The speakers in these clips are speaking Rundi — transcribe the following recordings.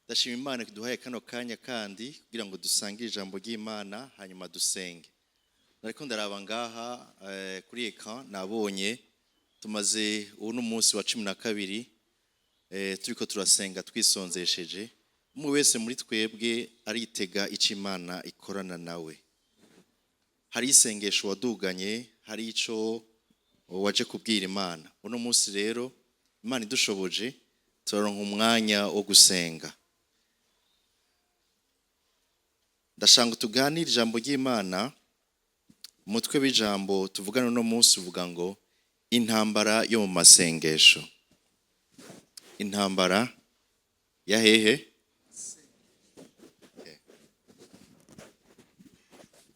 Ndashima Imana kiduhaye kano kanya kandi kugira ngo dusangire ijambo ry'Imana hanyuma dusenge. Nariko ndaraba ngaha kuri eka nabonye tumaze uno munsi wa 12 turiko turasenga twisonzesheje. Umwe wese muri twebwe aritega ico Imana ikorana nawe. Hari isengesho waduganye, hari ico waje kubwira Imana. Uno munsi rero Imana idushoboje turaronka umwanya wo gusenga. Ndashanga tuganira ijambo ry'Imana. Umutwe w'ijambo tuvugana no munsi uvuga ngo intambara yo mu masengesho. Intambara ya hehe?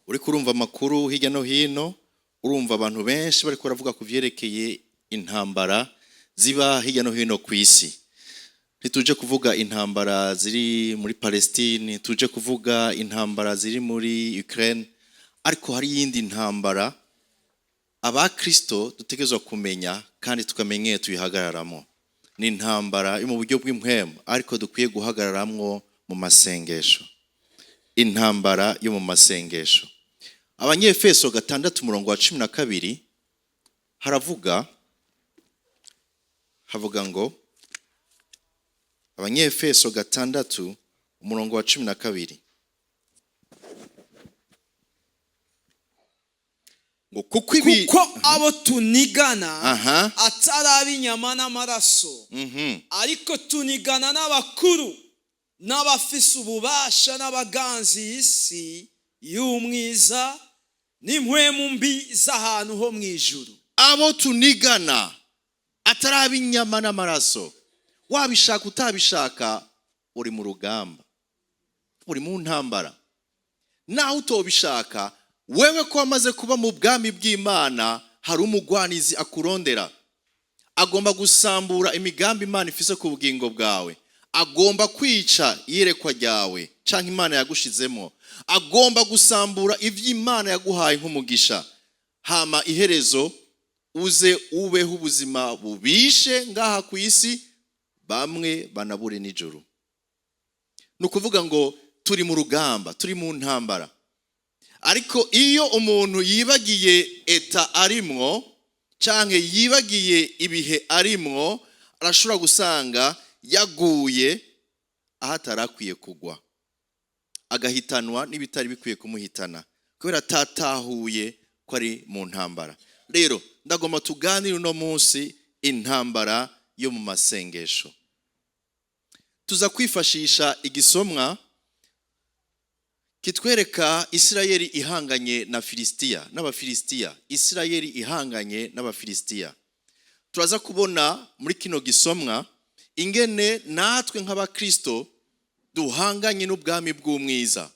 Uri kurumva amakuru hirya no hino, urumva abantu benshi bari kuravuga ku vyerekeye intambara ziba hirya no hino ku isi. Ntituje kuvuga intambara ziri muri Palestine, tuje kuvuga intambara ziri muri Ukraine, ariko hari yindi ntambara abakristo dutegerezwa kumenya kandi tukamenye tuyihagararamo. Ni intambara yo mu buryo bw'impwemu, ariko dukwiye guhagararamwo mu masengesho. Intambara yo mu masengesho. Abanyefeso 6:12 havuga ngo Abanyefeso 6:12 ngo kuko abo tunigana atari inyama n'amaraso, ariko tunigana n'abakuru n'abafise ububasha n'abaganzi isi y'umwiza n'impwemu mbi z'ahantu ho mwijuru. Abo tunigana atari inyama n'amaraso. Wabishaka utabishaka uri mu rugamba, uri mu ntambara. Naho utobishaka wewe ko wamaze kuba mu bwami bw'Imana, hari umugwanizi akurondera. Agomba gusambura imigambi Imana ifise ku bugingo bwawe. Agomba kwica iyerekwa ryawe canke Imana yagushizemo. Agomba gusambura ivy'Imana yaguhaye nk'umugisha. Hama iherezo uze ubeho ubuzima bubishe ngaha ku isi, bamwe banabure nijoro. Nukuvuga ngo turi mu rugamba, turi mu ntambara. Ariko iyo umuntu yibagiye eta arimwo canke yibagiye ibihe arimwo, arashobora gusanga yaguye ahatarakwiye kugwa, agahitanwa n'ibitari bikwiye kumuhitana kubera tatahuye ko ari mu ntambara. Rero ndagomba tuganire uno munsi intambara yo mu masengesho. Tuza kwifashisha igisomwa kitwereka Isirayeli ihanganye na Filistia n'Abafilistia. Isirayeli ihanganye n'Abafilistia. Turaza kubona muri kino gisomwa ingene natwe nk'abakristo duhanganye n'ubwami bw'umwiza,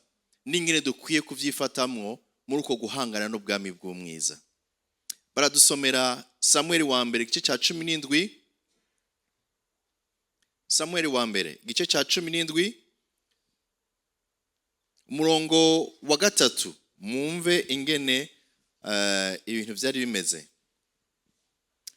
n'ingene dukwiye kuvyifatamwo muri uko guhangana n'ubwami bw'umwiza. Baradusomera Samueli wa mbere igice ca 17. Samueli wa mbere igice ca 17 umurongo wa 3. Mumve ingene ibintu vyari bimeze.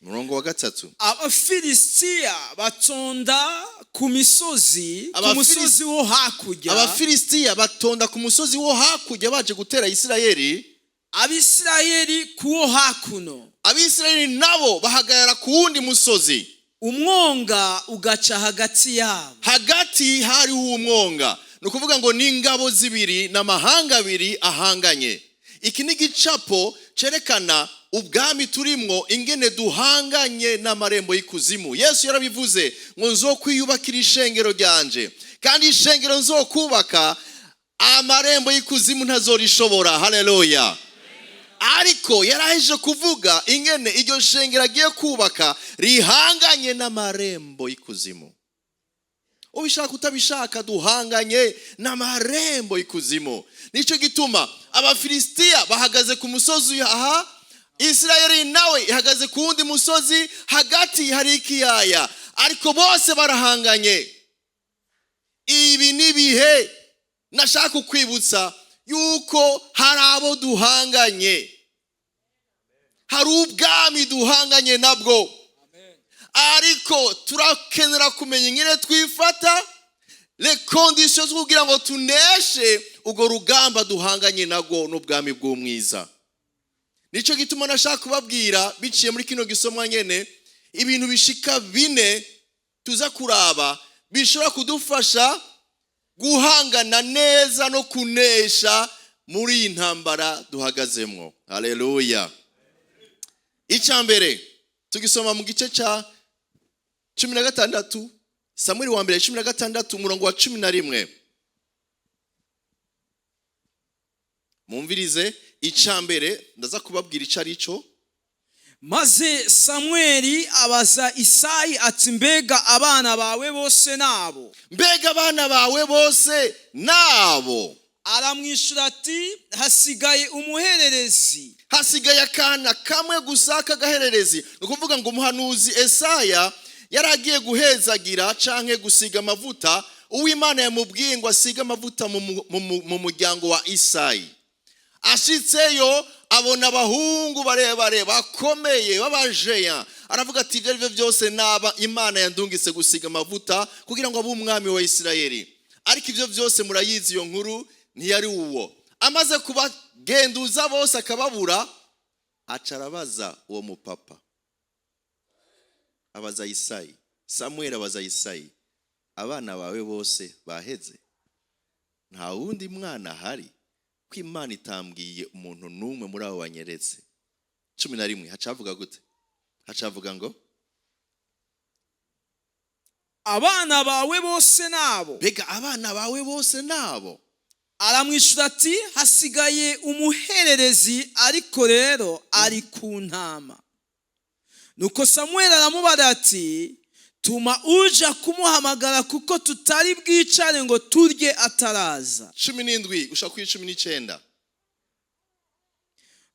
Umurongo wa 3. Abafilistia batonda ku misozi, ku musozi wo hakurya. Abafilistia batonda ku musozi wo hakurya baje gutera Isirayeli. Abisirayeli kuwo hakuno. Abisirayeli nabo bahagarara ku wundi musozi. Umwonga ugaca hagati yabo. Hagati hari umwonga. Nukuvuga ngo n'ingabo zibiri n'amahanga abiri ahanganye. Iki ni gicapo cerekana ubwami turimwo ingene duhanganye n'amarembo y'ikuzimu. Yesu yarabivuze ngo nzokwiyubakira ishengero ryanje, kandi ishengero nzokubaka amarembo y'ikuzimu ntazorishobora. Haleluya. Ariko yaraheje kuvuga ingene iryo shengero agiye kubaka rihanganye n'amarembo y'ikuzimu. Ubishaka utabishaka duhanganye n'amarembo y'ikuzimu. Nico gituma Abafilistia bahagaze ku musozi aha, Isirayeli nawe ihagaze ku wundi musozi, hagati hari ikiyaya, ariko bose barahanganye. Ibi nibihe nashaka kwibutsa yuko hari abo duhanganye, hari ubwami duhanganye nabwo. Ariko turakenera kumenya ingene twifata. Le kondisiyo zo kugira ngo tuneshe urwo rugamba duhanganye nago n'ubwami bw'umwiza. Nico gituma nashaka kubabwira biciye muri kino gisomwa nyene ibintu bishika 4 tuza kuraba bishobora kudufasha guhangana neza no kunesha muri iyi ntambara duhagazemwo. Haleluya. Icyambere tugisoma mu gice ca 16 Samueli wa mbere 16 umurongo wa 11. Mumvirize icyambere ndaza kubabwira icari cyo. Maze Samueli abaza Isayi ati mbega abana bawe bose nabo? Mbega abana bawe bose nabo? Aramwishura ati hasigaye umuhererezi. Hasigaye akana kamwe gusa k'agahererezi. Nukuvuga ngo umuhanuzi Esaya yaragiye guhezagira canke gusiga amavuta uw'Imana yamubwiye ngo asiga amavuta mu muryango wa Isayi. Ashitseyo abona abahungu barebare bakomeye babajeya. Aravuga ati ibyo byose naba Imana yandungitse gusiga amavuta kugira ngo abe umwami wa Isirayeli. Ariko ibyo byose murayizi iyo nkuru ntiyari uwo. Amaze kubagenduza bose akababura, acarabaza uwo mupapa. Abaza Isayi. Samuel abaza Isayi, abana bawe bose baheze? Nta wundi mwana hari ko Imana itambwiye umuntu numwe muri abo banyeretse. 11 hacavuga gute? Hacavuga ngo abana bawe bose nabo? Bega abana bawe bose nabo? Aramwishura ati hasigaye umuhererezi, ariko rero ari ku ntama. Nuko Samuel aramubara ati tuma uja kumuhamagara kuko tutari bwicare ngo turye ataraza. 17 gushaka kuri 19.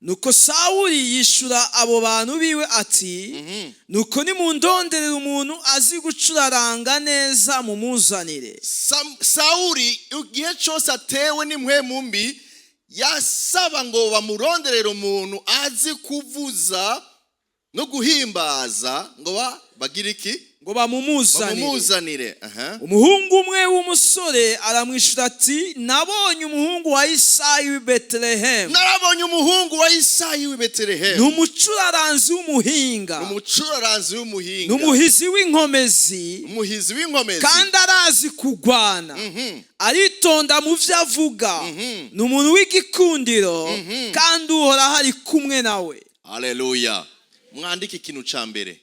Nuko Sawuli yishura abo bantu biwe ati nuko nimundonderera umuntu azi gucuraranga neza mumuzanire. Sawuli igihe cyose atewe n'impwemu mbi yasaba ngo bamuronderere umuntu azi kuvuza no guhimbaza ngo bagire iki? Ngo bamumuzanire. Umuhungu umwe w'umusore aramwishura ati nabonye umuhungu wa Isayi w'i Betelehemu. Narabonye umuhungu wa Isayi w'i Betelehemu. N'umucuraranzi w'umuhinga. N'umuhizi w'inkomezi. Kandi arazi kugwana. Aritonda mu vyo avuga. N'umuntu w'igikundiro kandi uhoraho ari kumwe nawe. Haleluya. Mwandike ikintu ca mbere.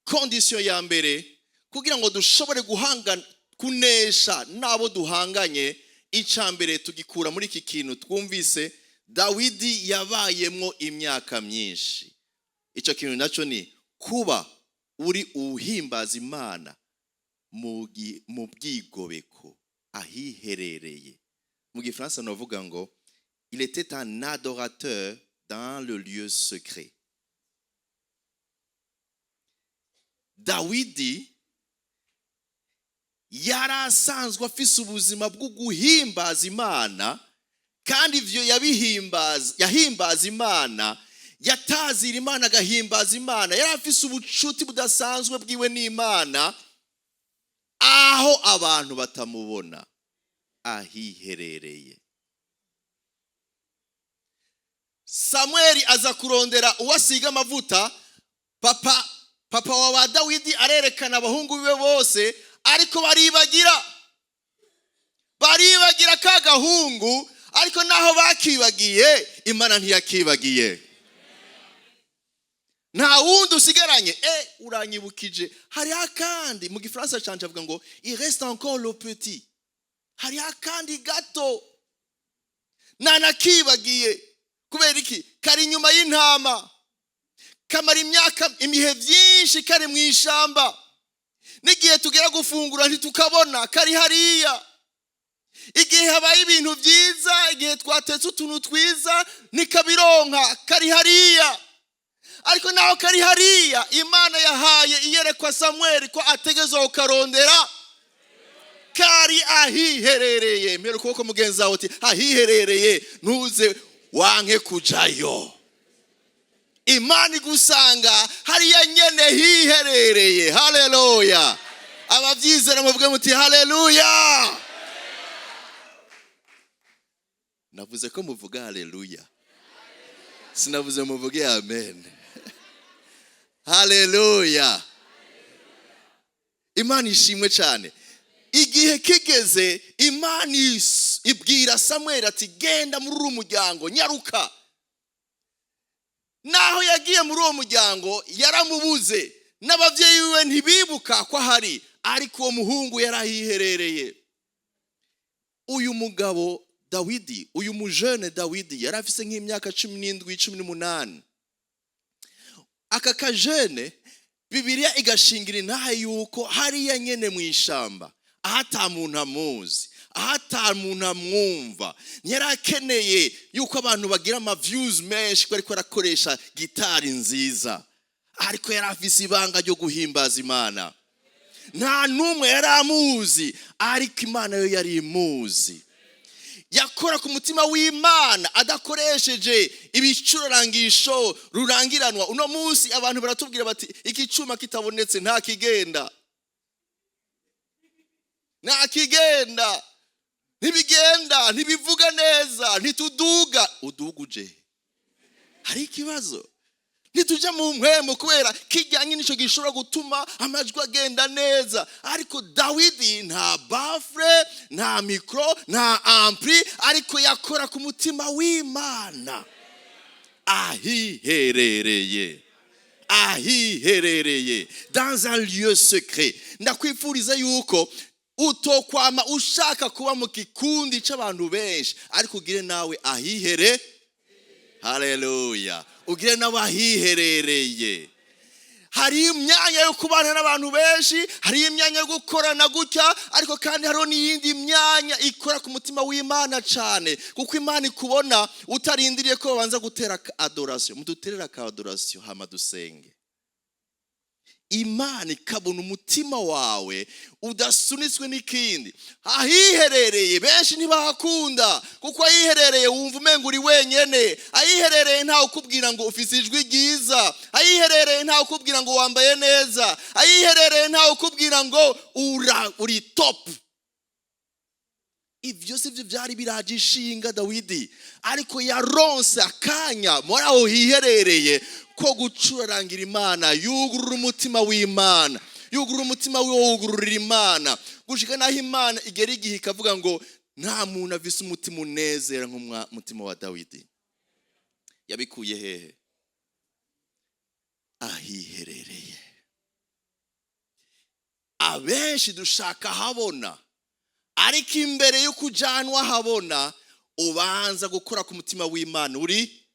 Kondisiyo ya mbere kugira ngo dushobore guhangana kunesha nabo duhanganye, icambere tugikura muri iki kintu twumvise Dawidi yabayemwo imyaka myinshi. Ico kintu naco ni kuba uri uhimbaza Imana mu bwigobeko ahiherereye. Mu Gifaransa navuga ngo il était un adorateur dans le lieu secret. Dawidi yarasanzwe afise ubuzima bwo guhimbaza Imana, kandi ivyo yahimbaza Imana, yatazira Imana agahimbaza Imana. Yari afise ubucuti budasanzwe bwiwe n'Imana aho abantu batamubona ahiherereye. Samueli aza kurondera uwasiga amavuta. Papa wa Dawidi arerekana abahungu biwe bose, ariko baribagira ka gahungu, ariko naho bakibagiye Imana ntiyakibagiye. Nta wundi usigaranye. Uranyibukije hari akandi mu Gifaransa canje avuga ngo il reste encore le petit. Hari akandi gato nanakibagiye. Kubera iki? Kari inyuma y'intama. Kamara imyaka imihe byinshi kari mu ishamba. Nigihe tugera gufungura ntitukabona, kari hariya. Igihe habaye ibintu byiza, igihe twatetse utuntu twiza nikabironka, kari hariya. Ariko naho kari hariya, Imana yahaye iyerekwa Samuel ko ategezo karondera. Kari ahiherereye. Mbere ukuboko mugenzi wawe uti ahiherereye ntuze wanke kujayo. Imana igusanga hariya nyene hiherereye. Haleluya. Abavyizera muvuge muti haleluya. navuze ko muvuga haleluya, sinavuze muvuge amen. Haleluya. Imana ishimwe cyane. Igihe kigeze, Imana ibwira Samuel ati genda muri uwo muryango nyaruka. Naho yagiye muri uwo muryango yaramubuze, n'abavyeyi biwe ntibibuka ko ahari, ariko uwo muhungu yarahiherereye. Uyu mugabo Dawidi, uyu mujene Dawidi yari afise nk'imyaka 17 18. Aka kajene Bibiliya igashingira intahe yuko hariya nyene mu ishamba, ahata muntu amuzi, ahata muntu amwumva, ntiyarakeneye yuko abantu bagira ama views menshi ko ariko arakoresha gitari nziza, ariko yari afise ibanga ryo guhimbaza Imana. Nta numwe yari amuzi, ariko Imana yo yari imuzi. Yakora ku mutima w'Imana adakoresheje ibicurangisho rurangiranwa. Uno munsi abantu baratubwira bati iki cuma kitabonetse nta kigenda, nta kigenda, ntibigenda, ntibivuga neza, ntituduga. Uduguje hari ikibazo, ntituja mu mpwemu kubera kijyanye n'ico gishobora gutuma amajwi agenda neza. Ariko Dawidi nta bafre, nta mikro, nta ampli, ariko yakora ku mutima w'Imana. Ahiherereye, ahiherereye dans un lieu secret. Ndakwifuriza yuko utokwama ushaka kuba mu kikundi c'abantu benshi, ariko ugire nawe ahihere. Haleluya. Ugire nawe ahiherereye. Hari imyanya yo kubana n'abantu benshi, hari imyanya yo gukorana gutya, ariko kandi hariho n'iyindi myanya ikora ku mutima w'Imana cyane, kuko Imana ikubona utarindiriye ko babanza gutera adoration. Muduterera ka adoration hama dusenge. Imana ikabona umutima wawe udasunitswe n'ikindi. Ahiherereye benshi ntibahakunda, kuko ahiherereye wumva umenga uri wenyene. Ahiherereye nta ukubwira ngo ufise ijwi ryiza, ahiherereye nta ukubwira ngo wambaye neza, ahiherereye nta ukubwira ngo uri top. Ivyo sivyo byari biragishinga Dawidi, ariko yaronse akanya muri aho hiherereye ko gucurarangira Imana, yugurura umutima w'Imana, yugurura umutima w'uwugururira Imana, gushika naho Imana igera igihe ikavuga ngo nta muntu afise umutima unezera nk'umutima wa Dawidi. Yabikuye hehe? Ahiherereye. Abenshi dushaka habona, ariko imbere yo kujanwa habona ubanza gukora ku mutima w'Imana uri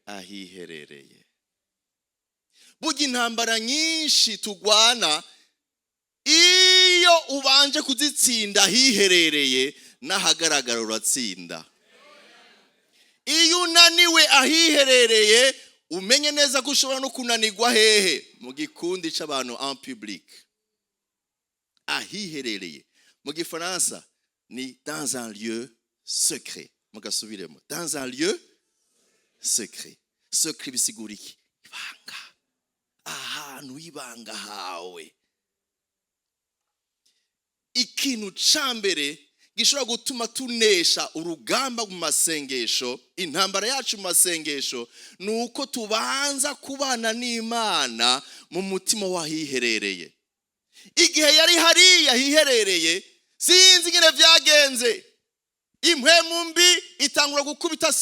ahiherereye. Burya intambara nyinshi tugwana, iyo ubanje kuzitsinda ahiherereye, n'ahagaragara uratsinda. Iyo unaniwe ahiherereye, umenye neza ko ushobora no kunanirwa hehe? Mu gikundi c'abantu en public. Ahiherereye mu Gifaransa ni dans un lieu secret. Mugasubiremo, dans un lieu secret. Secret bisigura iki? Ibanga. Ahantu ibanga hawe. Ikintu cambere gishobora gutuma tunesha urugamba mu masengesho, intambara yacu mu masengesho, nuko tubanza kubana n'Imana mu mutima wahiherereye. Igihe yari hariya hiherereye, sinzi ngene vyagenze, impwemu mbi itangura gukubita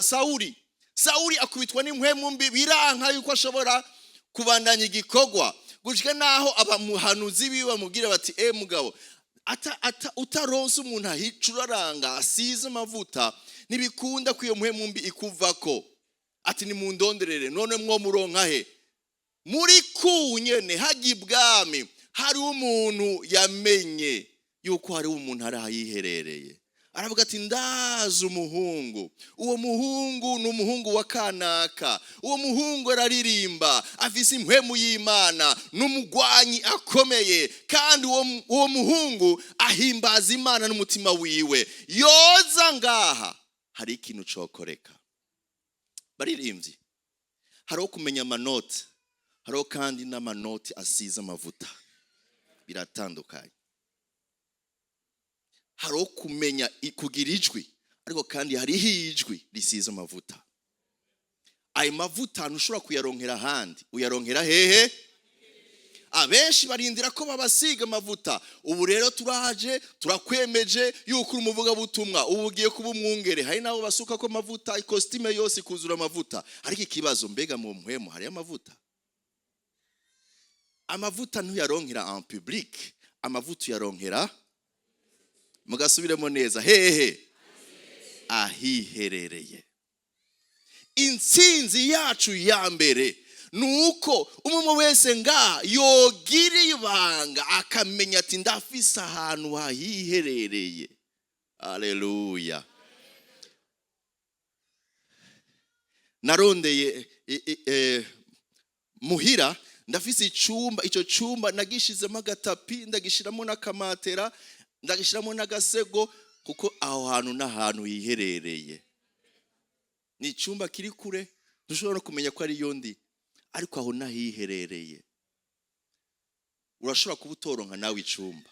Sauli. Sauli akubitwa n'impwemu mbi, biranka yuko ashobora kubandanya igikorwa, gushika naho abamuhanuzi biwe bamubwira bati mugabo, utaronse umuntu ahicuraranga asize amavuta, ntibikunda ko iyo mpwemu mbi ikuvako. Ati nimundonderere, none mwo muronka he? Muri kunyene hagiye ibwami, hari umuntu yamenye yuko hari umuntu ari ahiherereye. Aravuga ati ndazi umuhungu, uwo muhungu ni umuhungu wa kanaka, uwo muhungu araririmba, afise impwemu y'Imana, n'umugwanyi akomeye, kandi uwo muhungu ahimbaza Imana n'umutima wiwe. Yoza ngaha hari ikintu cokoreka. Baririmbyi, hariho kumenya amanoti, hariho kandi n'amanoti asize amavuta, biratandukanye. Hariho kumenya kugira ijwi, ariko kandi hariho ijwi risize amavuta. Ayo mavuta ntushobora kuyaronkera ahandi, uyaronkera hehe? Abenshi barindira ko babasiga amavuta. Ubu rero turahaje, turakwemeje yuko uri umuvugabutumwa, ubu ugiye kuba umwungere. Hari nabo basuka ko amavuta, ikositime yose ikuzura amavuta. Ariko ikibazo, mbega mu mpwemu hari amavuta? Amavuta ntuyaronkera en public, amavuta uyaronkera, mugasubiremo neza, hehe? Ahiherereye. Intsinzi yacu ya mbere nuko umwe wese nga yogira ibanga akamenya ati ndafise ahantu hahiherereye. Haleluya. Narondeye muhira, ndafise icumba, icyo cumba nagishizemo agatapi, ndagishiramo n'akamatera, ndagishiramo n'agasego, kuko aho hantu n'ahantu hiherereye. Ni icumba kiri kure, ntushobora kumenya ko ari yondi, ariko aho nahiherereye. Urashobora kuba utoronka nawe icumba,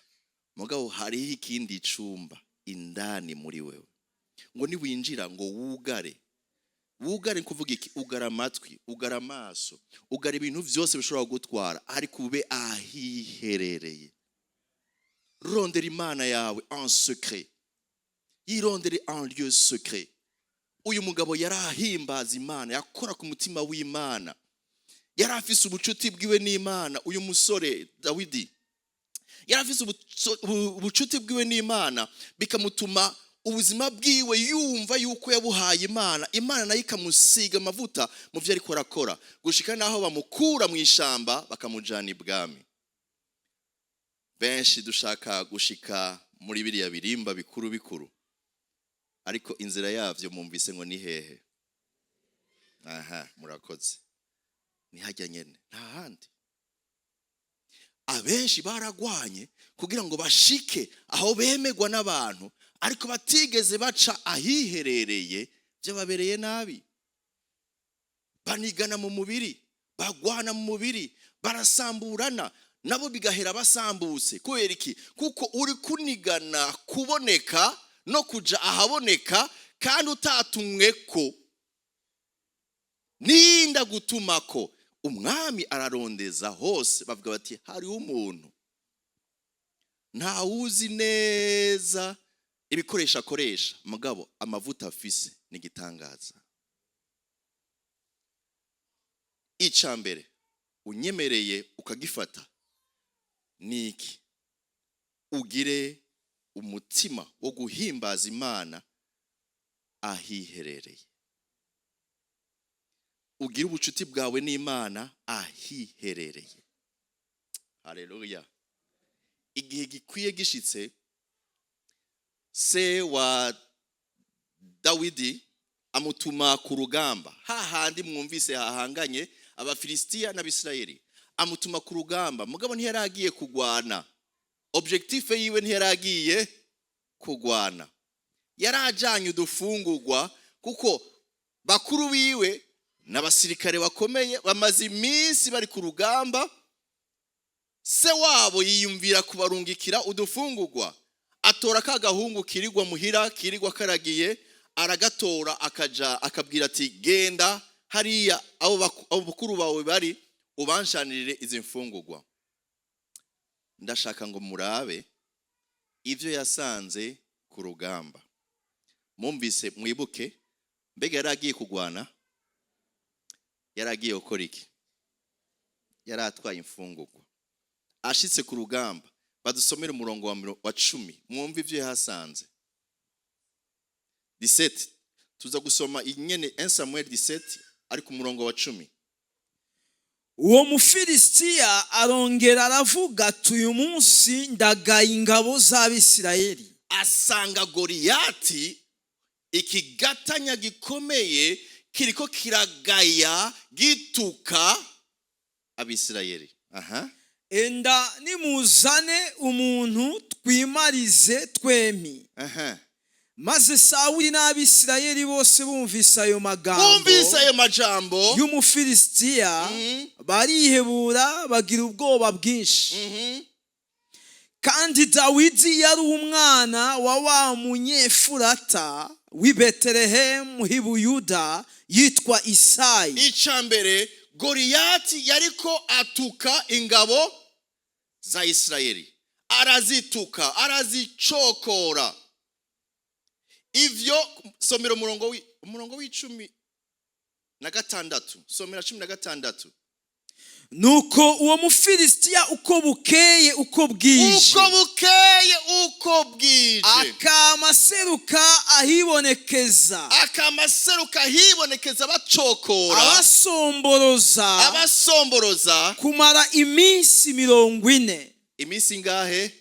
mugabo hariho ikindi icumba indani muri wewe. Ngo niwinjira ngo wugare. Wugare kuvuga iki? Ugara amatwi, ugara amaso, ugara ibintu vyose bishobora gutwara, ariko ube ahiherereye. Rondera Imana yawe en secret. Yirondere en lieu secret. Uyu mugabo yarahimbaza Imana, yakora ku mutima w'Imana. Yarafise ubucuti bwiwe n'Imana. Uyu musore Dawidi yarafise ubucuti bwiwe n'Imana, bikamutuma ubuzima bwiwe yumva yuko yabuhaye Imana. Imana nayo ikamusiga amavuta mu byo ariko arakora, gushika naho bamukura mu ishamba bakamujana ibwami. Benshi dushaka gushika muri biriya birimba bikuru bikuru, ariko inzira yavyo mumvise ngo ni hehe? Aha, murakoze. Ni hajya nyene, nta handi. Abenshi baragwanye kugira ngo bashike aho bemegwa n'abantu, ariko batigeze baca ahiherereye, byababereye nabi. Banigana mu mubiri, bagwana mu mubiri, barasamburana, nabo bigahera basambutse. Kubera iki? Kuko uri kunigana kuboneka no kuja ahaboneka, kandi utatumwe ko ninda gutumako. Umwami ararondeza hose, bavuga bati hariho umuntu nta wuzi neza ibikoresha akoresha, mugabo amavuta afise ni gitangaza. Icambere unyemereye ukagifata niki? Ugire umutima wo guhimbaza Imana ahiherereye. Ugire ubucuti bwawe n'Imana ahiherereye. Haleluya. Igihe gikwiye gishitse, se wa Dawidi amutuma ku rugamba. Hahandi mwumvise hahanganye Abafilisitiya n'Abisirayeli. Amutuma ku rugamba, mugabo ntiyaragiye kugwana. Objectif yiwe ntiyaragiye kugwana. Yarajanye udufungurwa, kuko bakuru biwe n'abasirikare bakomeye bamaze iminsi bari ku rugamba. Se wabo yiyumvira kubarungikira udufungurwa. Atora kagahungu kirigwa muhira, kirigwa karagiye, aragatora akaja akabwira ati genda hariya abo bakuru bawe bari, ubanshanirire izi mfungurwa. Ndashaka ngo murabe ivyo yasanze ku rugamba. Mumvise, mwibuke, mbega yaragiye kugwana? Yaragiye gukora iki? Yaratwaye imfungurwa. Ashitse ku rugamba, badusomere umurongo wa 10, mwumve ivyo yahasanze. 17, tuza gusoma inyene 1 Samuel 17 ariko umurongo wa 10. Uwo Mufilisitiya arongera aravuga ati uyu munsi ndagaye ingabo z'Abisirayeli. Asanga Goliyati ikigatanya gikomeye kiriko kiragaya gituka Abisirayeli. Aha. Enda nimuzane umuntu twimarize twemi. Aha. Maze Sawuli n'Abisirayeli bose bumvise ayo majambo y'Umufilisitiya, barihebura bagira ubwoba bwinshi. Kandi Dawidi yari umwana wa wa munyefurata w'i Betelehemu h'i Buyuda yitwa Isayi. icambere Goliyati yariko atuka ingabo za Isirayeli, arazituka, arazicokora. Ivyo somero umurongo w'icumi na gatandatu, somera 16. Nuko uwo Mufilisitiya uko bukeye uko bwije akamaseruka ahibonekeza bacokora, abasomboroza kumara iminsi 40. Iminsi ngahe?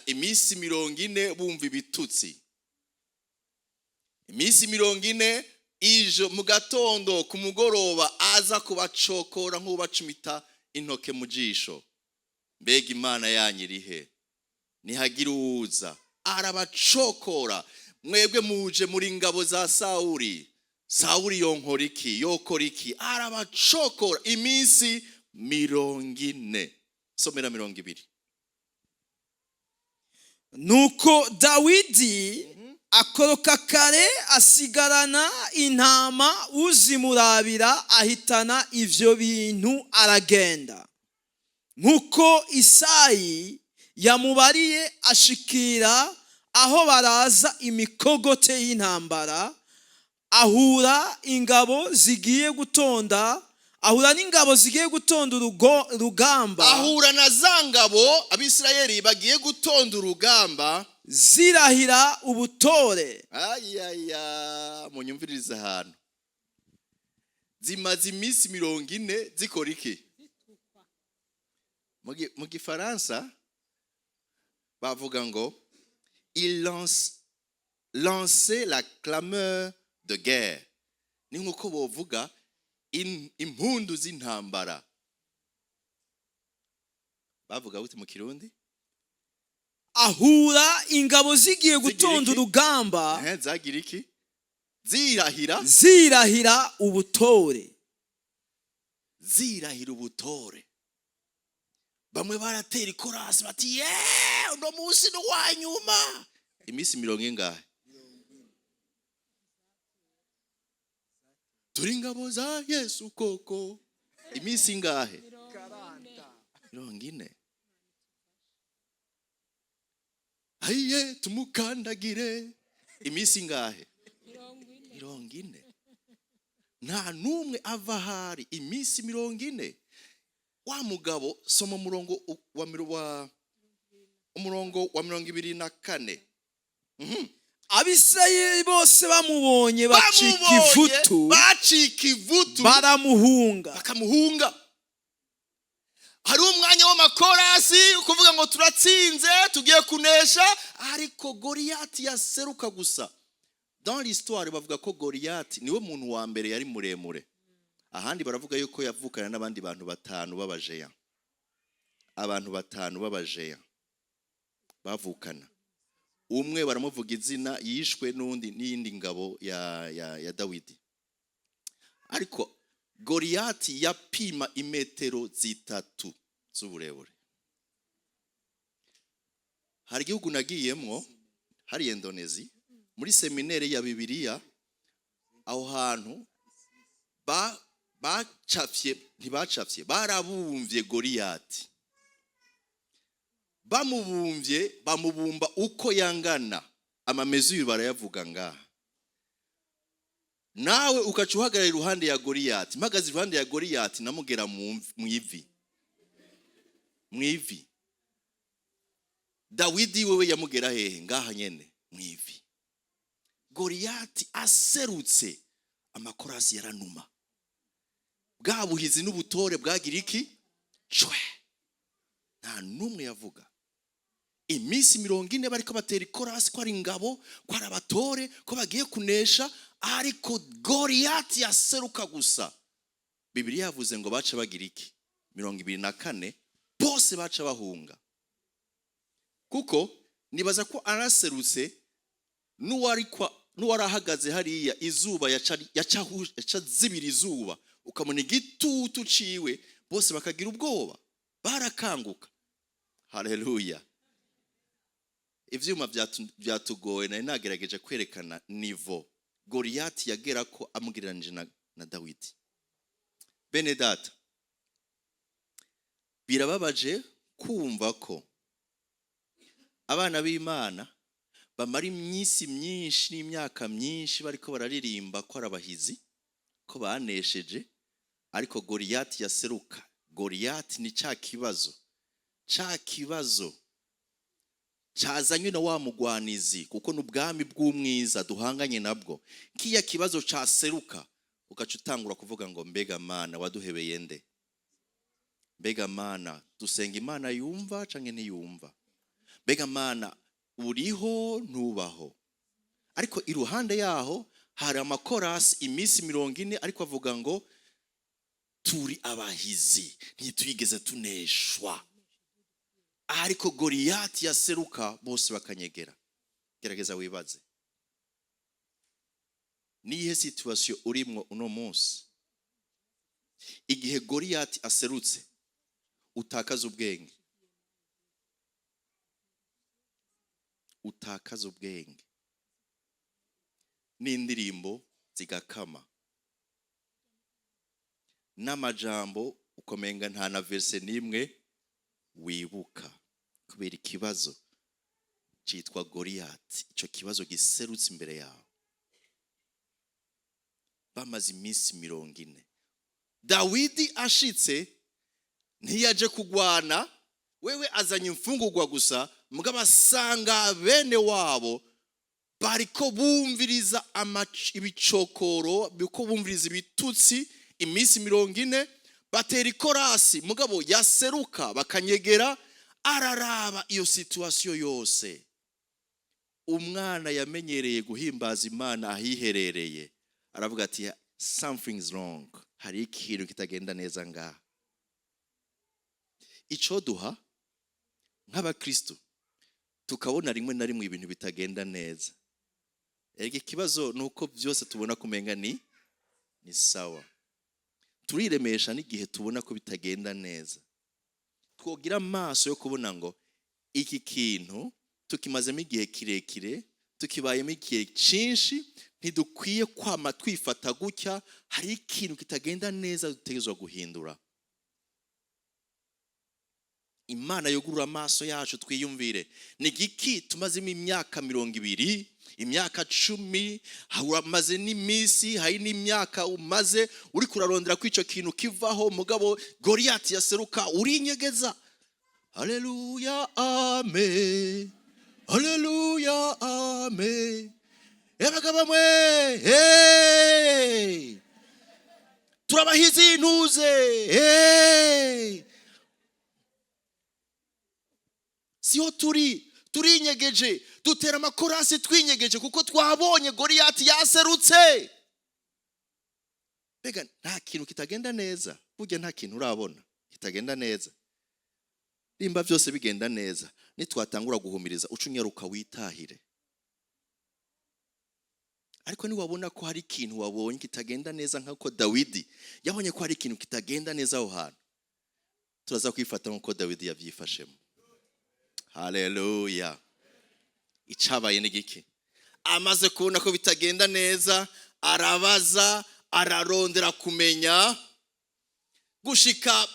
Iminsi 40 bumva ibitutsi. Iminsi 40 ijo mu gatondo ku mugoroba aza kubacokora nk'ubacumita intoke mu jisho. Mbega Imana yanyirihe, nihagira uza arabacokora. Mwebwe muje muri ngabo za Sawuli yonkora iki? Arabacokora iminsi 40. Somera 20. Nuko Dawidi akoroka kare asigarana intama uzimurabira ahitana ivyo bintu aragenda. Nkuko Isayi yamubariye ashikira aho baraza imikogote y'intambara, ahura n'ingabo zigiye gutonda urugamba, ahura na zangabo Abisirayeli bagiye gutonda urugamba, zirahira ubutore. Munyumvirize ahantu zimaze iminsi 40 zikora iki? Mu Gifaransa bavuga ngo il lance la clameur de guerre. Ni nkuko bovuga impundu z'intambara. Bavuga buti mu Kirundi? Ahura ingabo zigiye gutonda urugamba, zagira iki? Zirahira ubutore. Bamwe baratera ikorasi bati uno munsi no wanyuma. Iminsi 40 ingahe? Turi ingabo za Yesu koko. Iminsi ingahe? 40. Aye tumukandagire. Iminsi ingahe? 40. Nta numwe ava hari iminsi 40. Wa mugabo soma umurongo wa 24. Abisirayeli bose bamubonye bacika ivutu, bakamuhunga. Hari umwanya w'amakorasi kuvuga ngo turatsinze tugiye kunesha, ariko Goliyati yaseruka gusa. Dans l'histoire bavuga ko Goliyati niwe muntu wa mbere yari muremure. Ahandi baravuga yuko yavukana n'abandi bantu 5 b'abajeya. Abantu 5 b'abajeya bavukana. Umwe baramuvuga izina, yishwe n'undi n'indi ngabo ya Dawidi. Ariko Goliyati yapima imetero 3 z'uburebure. Hari igihugu nagiyemwo, hari Indonesia, muri seminere ya Bibiliya, aho hantu ntibacafye, barabumvye Goliyati. Bamubumba uko yangana, amamezuru barayavuga ngaha. Nawe ukacuhagarara iruhande ya Goliyati, mpagaze iruhande ya Goliyati namugera mu ivi. Dawidi wewe yamugera hehe? Ngaha nyene mu ivi. Goliyati aserutse, amakorasi yaranuma. Bwabuhizi n'ubutore bwagira iki? Chwe. Nta numwe yavuga. Iminsi 40 bariko batera ikorasi ko ari ingabo, ko ari abatore, ko bagiye kunesha, ariko Goliyati yaseruka gusa. Bibiliya yavuze ngo baca bagira iki? 24 bose baca bahunga. Kuko nibaza ko araserutse n'uwarahagaze hariya izuba yaca zibira izuba, ukamona igitutu ciwe, bose bakagira ubwoba, barakanguka. Haleluya. ivyuma byatugoye nari nagerageje kwerekana nivo Goliyati yagera ko amugiranije na Dawidi. Bene data, birababaje kumva ko abana b'Imana bamara iminsi myinshi n'imyaka myinshi bariko bararirimba ko arabahizi, ko banesheje, ariko Goliyati yaseruka. Goliyati ni ca kibazo cazanywe na wa mugwanizi, kuko n'ubwami bw'umwiza duhanganye nabwo. Kiya kibazo caseruka, ugaca utangura kuvuga ngo mbega Mana waduhebeye nde? Mbega Mana dusenga Imana yumva canke ntiyumva? Mbega Mana uriho ntubaho? Ariko iruhande yaho hari amakorasi iminsi 40 ariko avuga ngo turi abahizi, ntitwigeze tuneshwa. Ariko Goliyati yaseruka bose bakanyegera. Gerageza wibaze, nihe situation urimwo uno munsi? Igihe Goliyati aserutse utakaza ubwenge. Utakaza ubwenge. N'indirimbo zigakama. N'amajambo ukomenga nta na verse nimwe wibuka, kubera ikibazo citwa Goliyati. Ico kibazo giserutse imbere yawe. Bamaze iminsi 40. Dawidi ashitse ntiyaje kugwana, wewe azanye imfungurwa gusa, mugabo asanga bene wabo bariko bumviriza ibicokoro, biko bumviriza ibitutsi iminsi 40, batera ikorasi, mugabo yaseruka bakanyegera, araraba iyo situation yose. Umwana yamenyereye guhimbaza Imana ahiherereye, aravuga ati something's wrong, hari ikintu kitagenda neza ngaha. Ico duha nk'abakristo tukabona rimwe na rimwe ibintu bitagenda neza. Ege kibazo nuko byose tubona kumenga ni sawa. Turiremesha n'igihe tubona ko bitagenda neza. Twogira amaso yo kubona ngo iki kintu tukimazemo igihe kirekire, tukibayemo igihe cyinshi, ntidukwiye kwama twifata gutya, hari ikintu kitagenda neza dutegezwa guhindura. Imana yogurura amaso yacu twiyumvire, ni giki tumazemo imyaka 20, imyaka 10, hamaze n'iminsi, hari n'imyaka umaze uri kurarondera ko ico kintu kivaho, mugabo Goliyati yaseruka urinyegeza. Haleluya amen, haleluya amen. Ebagaba mwe, hey, turabahizi ntuze, hey. Siho turinyegeje, dutera amakorasi twinyegeje, kuko twabonye Goliyati yaserutse. Bega nta kintu kitagenda neza, burya nta kintu urabona kitagenda neza. Rimba byose bigenda neza, nitwatangura guhumiriza ucunyaruka witahire. Ariko niwabona ko hari ikintu wabonye kitagenda neza, nk'uko Dawidi yabonye ko hari ikintu kitagenda neza aho hantu, turaza kwifata nk'uko Dawidi yavyifashemo. Haleluya. Icabaye ni giki? Amaze kubona ko bitagenda neza, arabaza, ararondera kumenya, gushika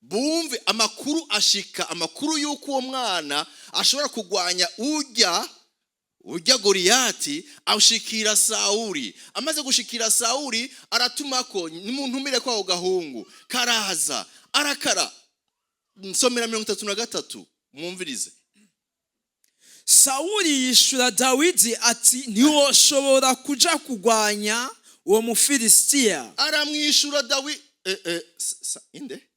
bumve amakuru, ashika amakuru yuko uwo mwana ashobora kugwanya urya Goliyati, awushikira Sawuli. Amaze gushikira Sawuli, aratumako nimuntumire kwa gahungu, karaza, arakara. Nsomera 33 mwumvirize. Sawuli yishura Dawidi ati ntiwoshobora kuja kugwanya uwo Mufilisitiya. Aramwishura Dawidi inde?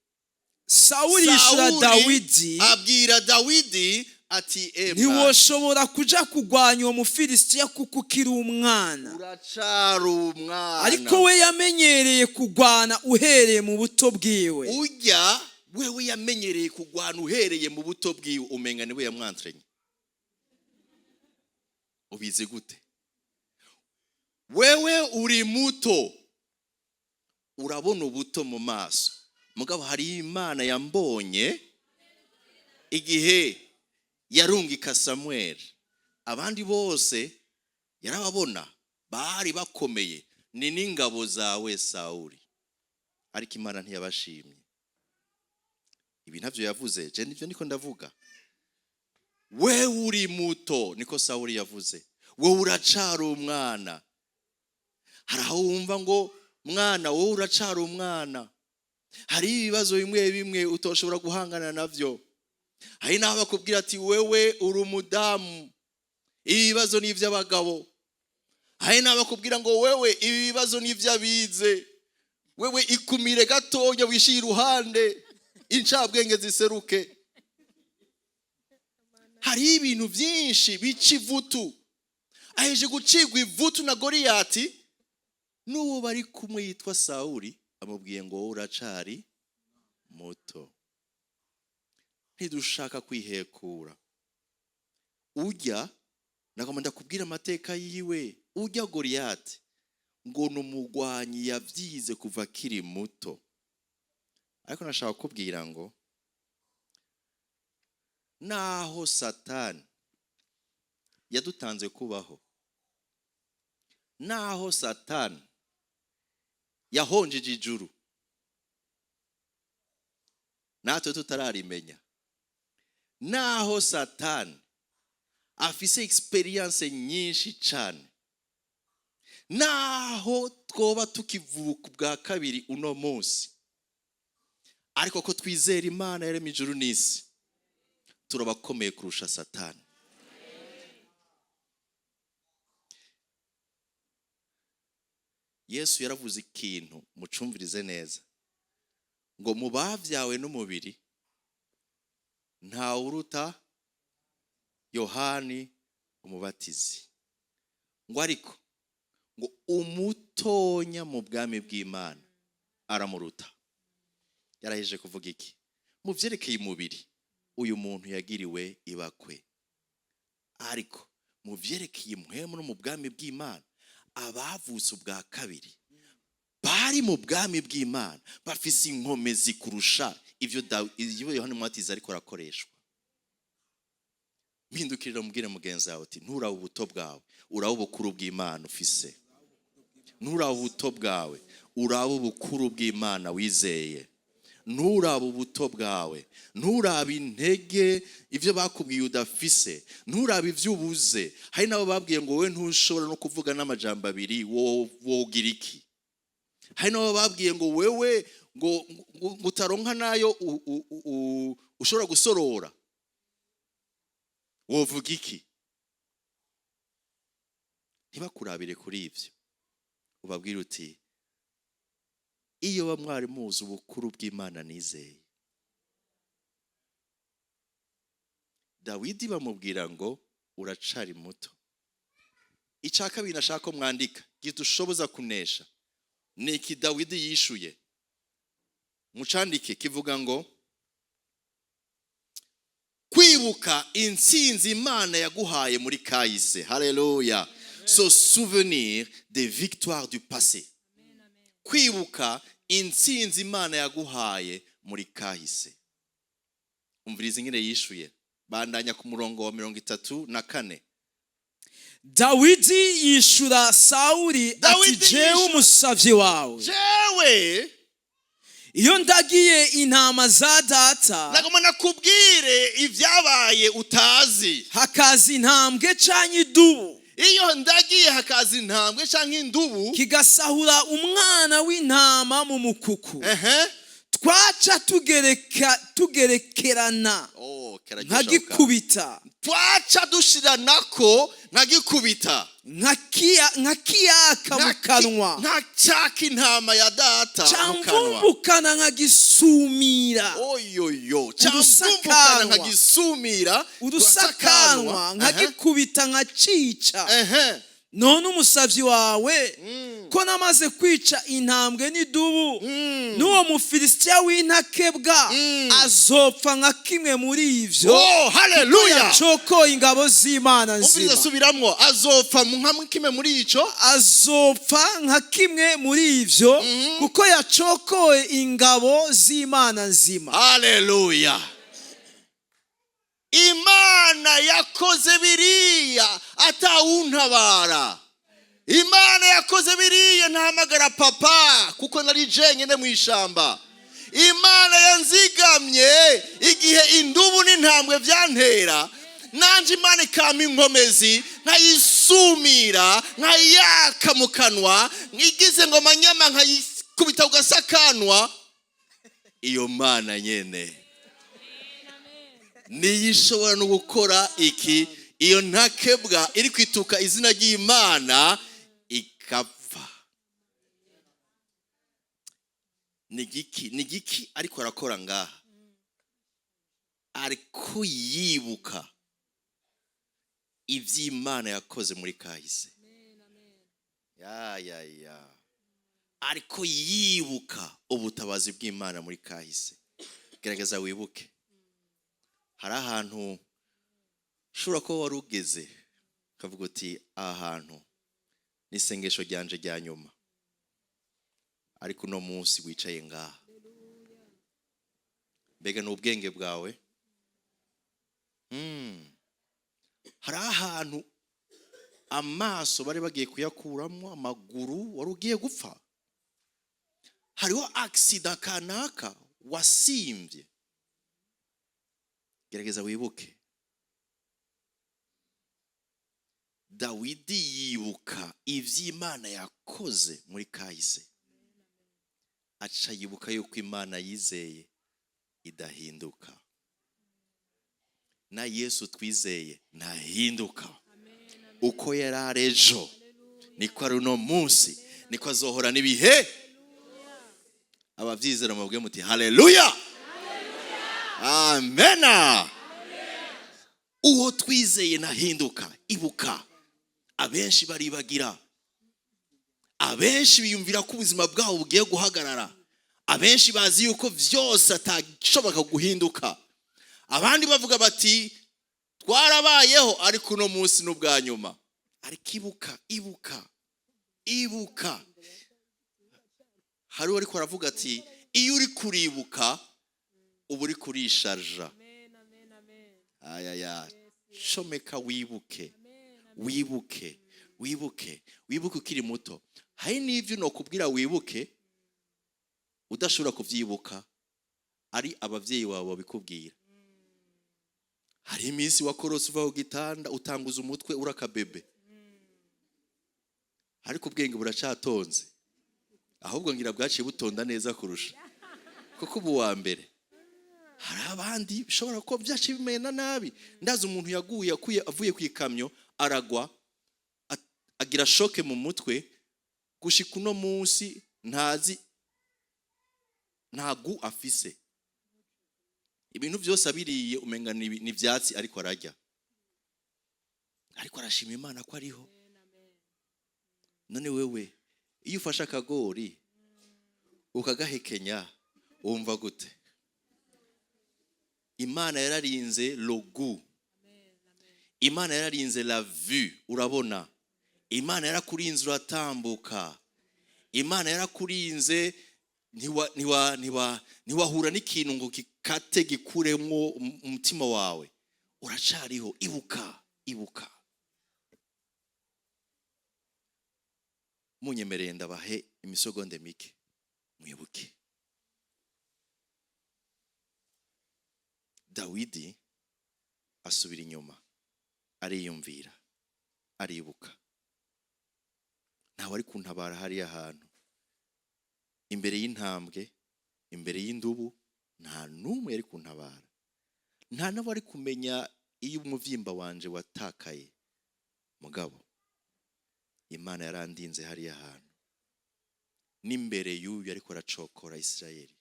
Sawuli yishura Dawidi, abwira Dawidi ati ntiwoshobora kuja kugwanya uwo Mufilisitiya kuko ukiri umwana. Uracara umwana. Ariko we yamenyereye kugwana uhereye mu buto bwiwe. Ujya wewe yamenyereye kugwana uhereye mu buto bwiwe, umenga niwe yamwantrenye. Ubizi gute? Wewe uri muto, urabona ubuto mu maso, mugabo hari Imana yambonye igihe yarungika Samweli. Abandi bose yarababona bari bakomeye, ni n'ingabo zawe Sawuli, ariko Imana ntiyabashimye. Ibi ntavyo yavuze, je nivyo niko ndavuga. We uri muto, niko Sawuli yavuze, we uracari umwana. Haraho wumva ngo mwana, wowe uracari umwana, hari ibibazo bimwe bimwe utoshobora guhangana navyo. Hari naho bakubwira ati wewe uri umudamu, ibibazo ni ivy'abagabo. Hari naho bakubwira ngo wewe ibibazo ni ivy'abize, wewe ikumire gatonya wishira iruhande incabwenge ziseruke. Hari ibintu byinshi bica ivutu. Aheje gucigwa ivutu na Goliyati, n'uwo bari kumwe yitwa Sawuli amubwiye ngo uracari muto. Ntidushaka kwihekura. Ujya nagomba ndakubwira amateka yiwe. Ujya Goliyati ngo numugwanyi yavyize kuva kiri muto. Ariko nashaka kubwira ngo naho Satani yadutanze kubaho, naho Satani yahonjeje ijuru, natwe tutararimenya, naho Satani afise experience nyinshi cyane, naho twoba tukivuka bwa kabiri uno munsi, ariko ko twizera Imana yaremye ijuru n'isi, turabakomeye kurusha Satani. Yesu yaravuze ikintu mucumvirize neza, ngo mu bavyawe n'umubiri nta uruta Yohani umubatizi, ngo ariko ngo umutonya mu bwami bw'Imana aramuruta. Yaraheje kuvuga iki? Mu vyerekeye umubiri uyu muntu yagiriwe ibakwe, ariko mu vyerekeye impwemu no mu bwami bw'Imana abavutse ubwa kabiri bari mu bwami bw'Imana bafise inkomezi kurusha ivyo Yohana umubatizi ariko arakoreshwa. Mpindukirira umubwire mugenzi wawe uti nturabe ubuto bwawe, urabe ubukuru bw'Imana ufise. Nturabe ubuto bwawe, urabe ubukuru bw'Imana wizeye. Nturabe ubuto bwawe, nturabe intege ivyo bakubwiye udafise, nturabe ivyo ubuze. Hari nabo babwiye ngo we ntushobora no kuvuga n'amajambo abiri, wogira iki? Hari nabo babwiye ngo wewe ngo utaronka nayo ushobora gusorora, wovuga iki? Ntibakurabire kuri ivyo, ubabwire uti iyo bamwari muzi ubukuru bw'Imana nizeye. Dawidi bamubwira ngo uracari muto. Icya kabiri nashaka ko mwandika gidushoboza kunesha ni iki Dawidi yishuye. Mucandike kivuga ngo kwibuka intsinzi Imana yaguhaye muri kahise. Haleluya. Se souvenir des victoires du passé. Kwibuka intsinzi Imana yaguhaye muri kahise. Umviriza ingene yishuye. Bandanya ku murongo wa 34. Dawidi yishura Sawuli ati jewe umusavyi wawe, jewe iyo ndagiye intama za data nagomba nakubwire ivyabaye utazi, hakaza intambwe canke idubu. Iyo ndagiye hakaza intambwe canke indubu kigasahura umwana w'intama mu mukuku, twaca tugerekerana nkagikubita, twaca dushiranako nkagikubita, nkakiyaka mu kanwa, nkacaka intama ya data mu kanwa, camvumbukana nkagisumira, camvumbukana nkagisumira, udusakanwa nkagikubita nkacica. None umusavyi wawe ko namaze kwica intambwe n'idubu, n'uwo Mufilisitiya w'intakebwa azopfa nka kimwe muri ivyo. Oh, haleluya. Yacoko ingabo z'Imana nzima. Umvize subiramwo, azopfa nka kimwe muri ico, azopfa nka kimwe muri ivyo kuko yacokoye ingabo z'Imana nzima. Haleluya. Imana yakoze biriya atawuntabara. Imana yakoze biriya ntahamagara papa kuko nari jenyine mu ishamba. Imana yanzigamye igihe indubu n'intambwe byantera, nanje Imana ikama inkomezi nkayisumira nkayaka mu kanwa, ngigize ngo manyama nkayikubita ugasakanwa. Iyo Mana nyene niyishobora no gukora iki, iyo ntakebwa iri kwituka izina ry'Imana ikapfa. Nigiki ariko arakora ngaha, ariko yibuka ivy'Imana yakoze muri kahise. Ariko yibuka ubutabazi bw'Imana muri kahise. Gerageza wibuke. Hari ahantu ushobora kuba wari ugeze ukavuga uti aha hantu n'isengesho ryanje rya nyuma, ariko uno munsi wicaye ngaha. Mbega n'ubwenge bwawe. Hari ahantu amaso bari bagiye kuyakuramo, amaguru wari ugiye gupfa. Hariho accident kanaka wasimvye. Gerageza wibuke. Dawidi yibuka ivy'Imana yakoze muri kahise, aca yibuka yuko Imana yizeye idahinduka. Na Yesu twizeye ntahinduka. Uko yari ejo niko ari uno munsi, niko azohora n'ibihe. Abavyizera mubwiye muti haleluya. Amena. Uwo twizeye nahinduka. Ibuka, abenshi baribagira, abenshi biyumvira ko ubuzima bwabo bugiye guhagarara, abenshi bazi yuko vyose atashobora guhinduka. Abandi bavuga bati twarabayeho ariko uno munsi n'ubwa nyuma. Ariko ibuka. Hari ariko aravuga ati iyo uri kuribuka ubu uri kurisharja. Shomeka wibuke ukiri muto. Hari n'ivyo nokubwira wibuke udashobora kuvyibuka, ari abavyeyi bawe babikubwira. Hari iminsi wakorose uva ku gitanda utanguza umutwe urakabebe, ariko ubwenge buracatonze, ahubwo ngira bwaciye butonda neza kurusha kuko ubu wa mbere. Hari abandi bishobora ko byaciye bimena nabi. Ndazi umuntu yaguye avuye ku ikamyo aragwa, agira shoke mu mutwe, gushika uno munsi ntagu afise. Ibintu byose abiriye umenga ni vyatsi ariko arajya, ariko arashima Imana ko ariho. None wewe iyo ufashe akagori ukagahekenya wumva gute? Imana yararinze logu, Imana yararinze la vue, urabona. Imana yarakurinze uratambuka, Imana yarakurinze ntiwahura n'ikintu ngo gikate gikuremo umutima wawe, uracariho. Ibuka. Munyemereye ndabahe imisogonde mike mwibuke. Dawidi asubira inyuma, ariyumvira, aribuka. Ntawe ari kuntabara hariya hantu, imbere y'intambwe, imbere y'indubu, nta numwe yari kuntabara. Nta nawe ari kumenya iyo umuvyimba wanje watakaye. Mugabo Imana yarandinze hariya hantu, n'imbere y'uyu ariko aracokora Isirayeli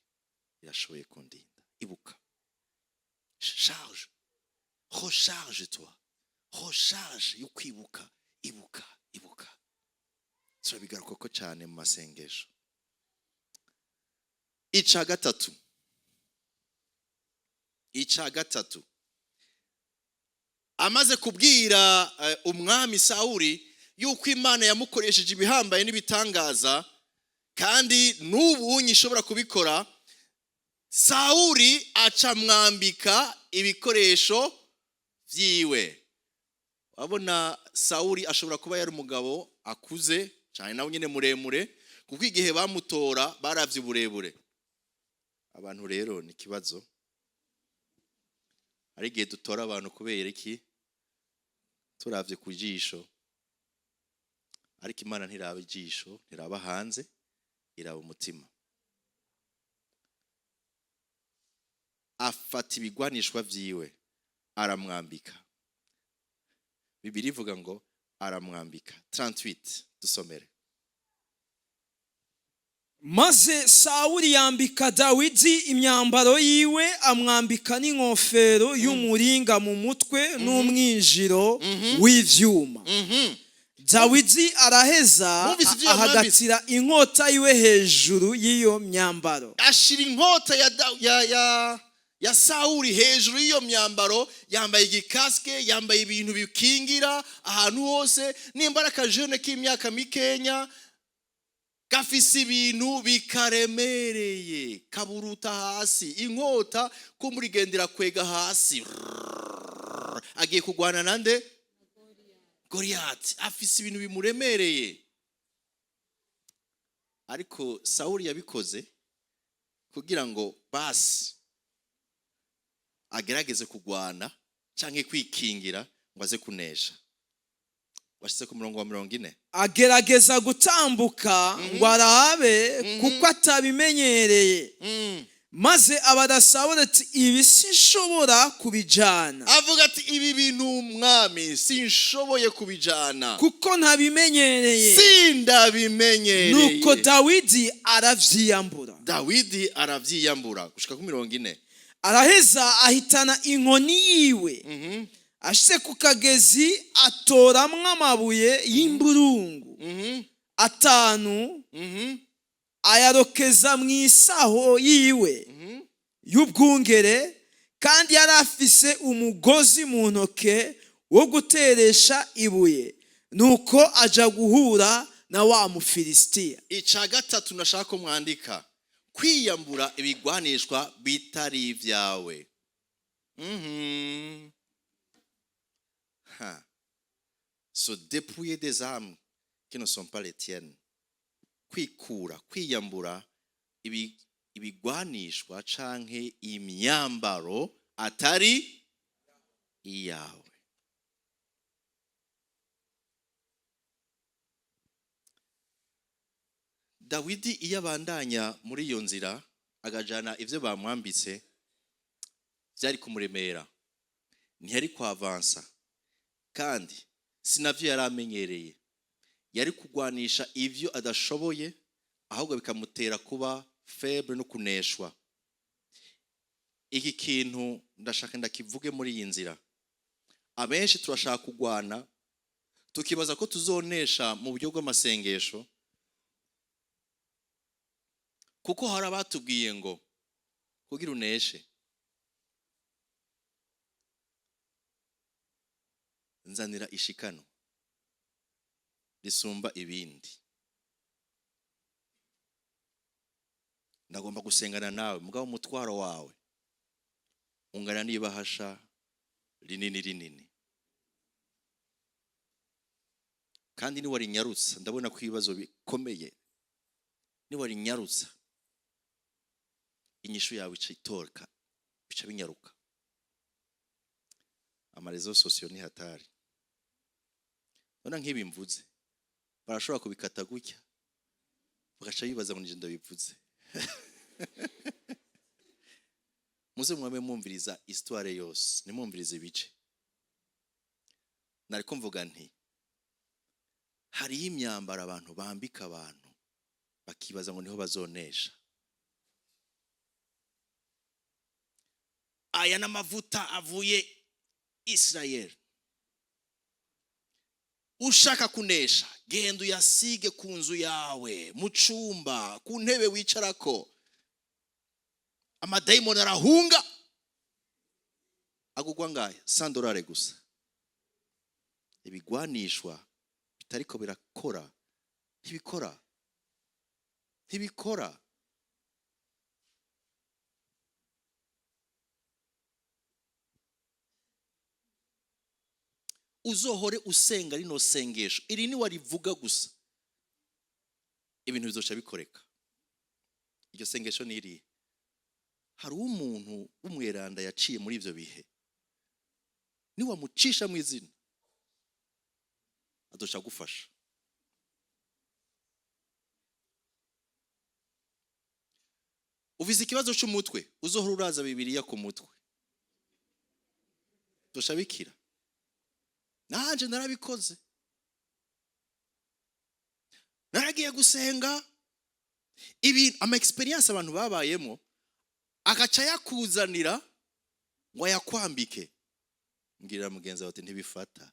irashoboye kundinda. Ibuka. Recharge y'ukwibuka. Ibuka. Turabigaruka ko cyane mu masengesho. Ica gatatu amaze kubwira umwami Sawuli yuko Imana yamukoresheje ibihambaye n'ibitangaza, kandi n'ubu nyishobora kubikora. Sawuli aca mwambika ibikoresho vyiwe. Wabona Sawuli ashobora kuba yari umugabo akuze cyane nawe nyine muremure, kuko igihe bamutora baravye uburebure. Abantu rero ni kibazo, ari igihe dutora abantu kubera iki? Turavye ku jisho, ariko Imana ntiraba ijisho, ntiraba hanze, iraba umutima. Afata ibigwanishwa vyiwe aramwambika. Bibiri ivuga ngo aramwambika. 38 dusomere. Maze Sawuli yambika Dawidi imyambaro yiwe, amwambika n'inkofero y'umuringa mu mutwe n'umwinjiro w'ivyuma. Dawidi araheza ahagatira inkota yiwe hejuru y'iyo myambaro. Ashira inkota ya Sawuli hejuru y'iyo myambaro, yambaye igikaske, yambaye ibintu bikingira ahantu hose. N'imbaraga Jeune k'imyaka mikenya gafise ibintu bikaremereye, kaburuta hasi. Inkota ko muri gendera kwega hasi. Agiye kugwana nande? Goliath. Afise ibintu bimuremereye. Ariko Sawuli yabikoze kugira ngo basi agerageze kugwana canke kwikingira ngo aze kunesha. Washitse ku murongo wa 40. Agerageza gutambuka ngo arabe kuko atabimenyereye. Maze abada Sawuli ati ibi sinshobora kubijana. Avuga ati ibi bintu mwami sinshoboye kubijana kuko ntabimenyereye. Sindabimenyereye. Nuko Dawidi aravyiyambura. Dawidi aravyiyambura gushika ku 40. Araheza ahitana inkoni yiwe. Ashitse ku kagezi atoramwo amabuye y'imburungu 5 ayarokeza mu isaho yiwe y'ubwungere, kandi yari afise umugozi mu ntoke wo guteresha ibuye. Nuko aja guhura na wa Mufilisitiya. Ica gatatu nashaka ko mwandika: kwiyambura ibigwanishwa bitari ivyawe. Se dépouiller des armes qui ne sont pas les tiennes. Kwikura, kwiyambura ibigwanishwa canke imyambaro atari iyawe. Dawidi iyo abandanya muri iyo nzira agajana ivyo bamwambitse, byari kumuremera, ntiyari kwavansa, kandi sinavyo yari amenyereye. Yari kugwanisha ivyo adashoboye, ahubwo bikamutera kuba faible no kuneshwa. Iki kintu ndashaka ndakivuge muri iyi nzira. Abenshi turashaka kugwana tukibaza ko tuzonesha mu buryo bw'amasengesho, kuko hari abatubwiye ngo kugira uneshe nzanira ishikano risumba ibindi. Ndagomba gusengana nawe, mugabo umutwaro wawe ungana n'ibahasha rinini. Kandi ni wari nyarutsa, ndabona ko ibibazo bikomeye. Ni wari nyarutsa, inyishu yawe icitoka, bica binyaruka. Amarezo sosiyo ni hatari. Ona nk'ibi mvuze, barashobora kubikata gutya, bagaca bibaza ngo nije ndabivuze. Muze mwame mwumviriza histoire yose, nimwumvirize ibice. Nariko mvuga nti hari imyambaro abantu bambika abantu bakibaza ngo niho bazonesha. Aya n'amavuta avuye Israel. Ushaka kunesha, genda uyasige ku nzu yawe, mu cumba, ku ntebe wicarako. Amadayimoni arahunga. Agugwa ngaye $100 gusa. Ibigwanishwa bitariko birakora, ntibikora. uzohore usenga rino sengesho iri ni warivuga gusa ibintu bizoca bikoreka. Iryo sengesho ni iri. Hari umuntu w'umweranda yaciye muri ivyo bihe, ni wamucisha mu izina azoca gufasha. Ufise ikibazo cy'umutwe, uzohora uraza Bibiliya ku mutwe, azoca bikira. Nanje narabikoze, naragiye gusenga ibi ama experience abantu babayemo, agaca yakuzanira ngo yakwambike. Mbwira mugenzi wawe ntibifata,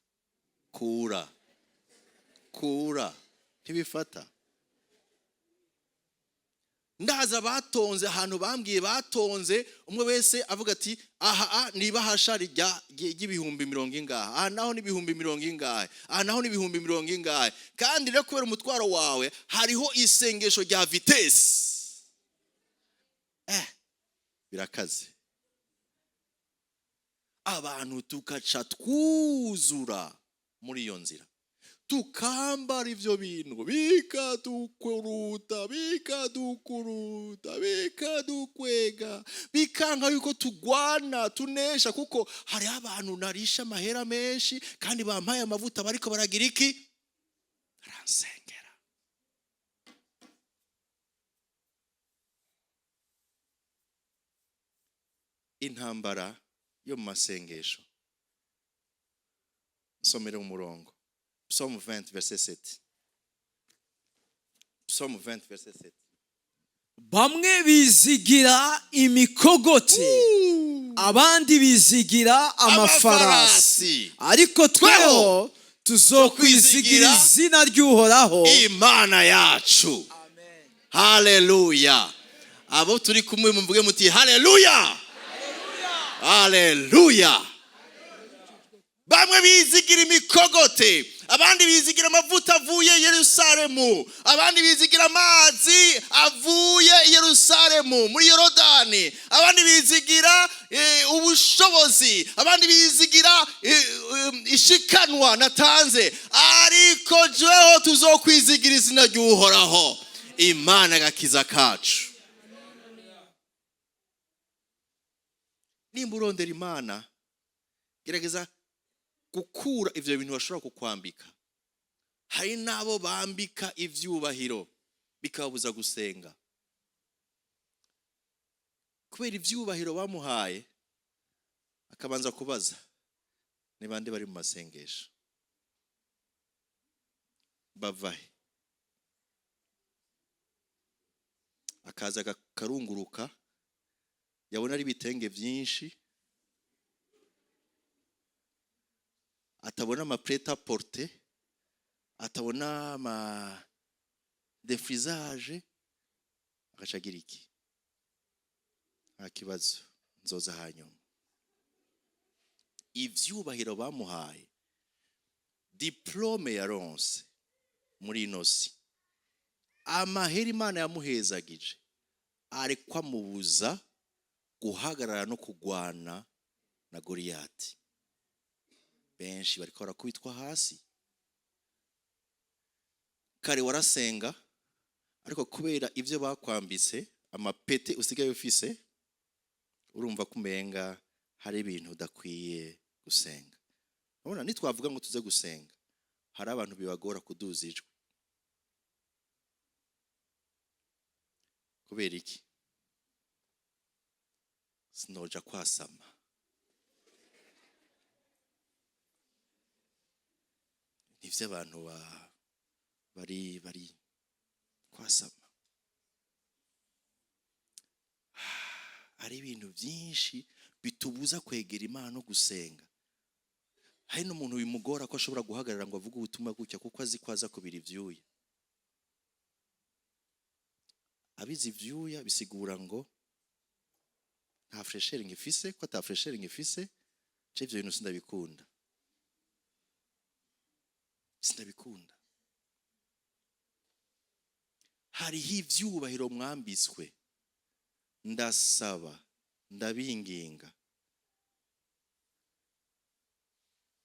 kura ntibifata. Ndaza batonze ahantu bambwiye batonze, umwe wese avuga ati aha niba hashari y'ibihumbi 70 ingaha, aha naho ni ibihumbi 70 ingaha, aha naho ni ibihumbi 70 ingaha. Kandi rero kubera umutwaro wawe hariho isengesho rya vitesse. Birakaze. Abantu tukaca twuzura muri iyo nzira, tukambara ivyo bintu bikadukwega, bikanka yuko tugwana tunesha, kuko hari abantu narisha amahera menshi kandi bampaye amavuta bariko baragira iki, baransengera. Intambara yo mu masengesho. Nsomere umurongo Psalm 20 verset 7. Psalm 20 verset 7. Bamwe bizigira imikogoti, abandi bizigira amafarasi, ariko tweho tuzokwizigira izina ry'Uhoraho Imana yacu. Amen. Haleluya. Abo turi kumwe mvuge muti haleluya. Haleluya. Bamwe bizigira imikogote, abandi bizigira amavuta avuye Yerusalemu, abandi bizigira amazi avuye Yerusalemu muri Yorodani, abandi bizigira ubushobozi, abandi bizigira ishikanwa natanze, ariko jeho tuzokwizigira izina ry'Uhoraho Imana gakiza kacu. Nimba urondera Imana, gerageza gukura ivyo bintu bashobora kukwambika. Hari nabo bambika ivyubahiro bikabuza gusenga, kubera ivyubahiro bamuhaye. Akabanza kubaza ni bande bari mu masengesho, bavahe. Akaza karunguruka, yabona ari bitenge byinshi, atabona ama prêt à porter, atabona ama defrisage, agacagira iki, akibazo nzoza hanyuma. Ivyubahiro bamuhaye, diplome yaronse muri inosi, amahera Imana yamuhezagije, arekwa mubuza guhagarara no kugwana na Goliyati. Benshi bariko barakubitwa hasi. Kare warasenga, ariko kubera ivyo bakwambitse, amapete usigaye ufise, urumva kumenga hari ibintu udakwiye gusenga. Urabona nitwavuga ngo tuze gusenga, hari abantu bibagora kuduza ijwi. Kubera iki? Sinoja kwasama. Nivyo abantu bari kwasama. Hari ibintu byinshi bitubuza kwegera Imana no gusenga. Hari n'umuntu bimugora ko ashobora guhagarara ngo avuge ubutumwa gutya, kuko azi kwaza kubira ivyuya. Abizi ivyuya bisigura ngo nta fresher ngifise, ko ata fresher ngifise, je ivyo bintu sindabikunda. Sindabikunda. Hariho ivyubahiro mwambitswe. Ndasaba, ndabinginga,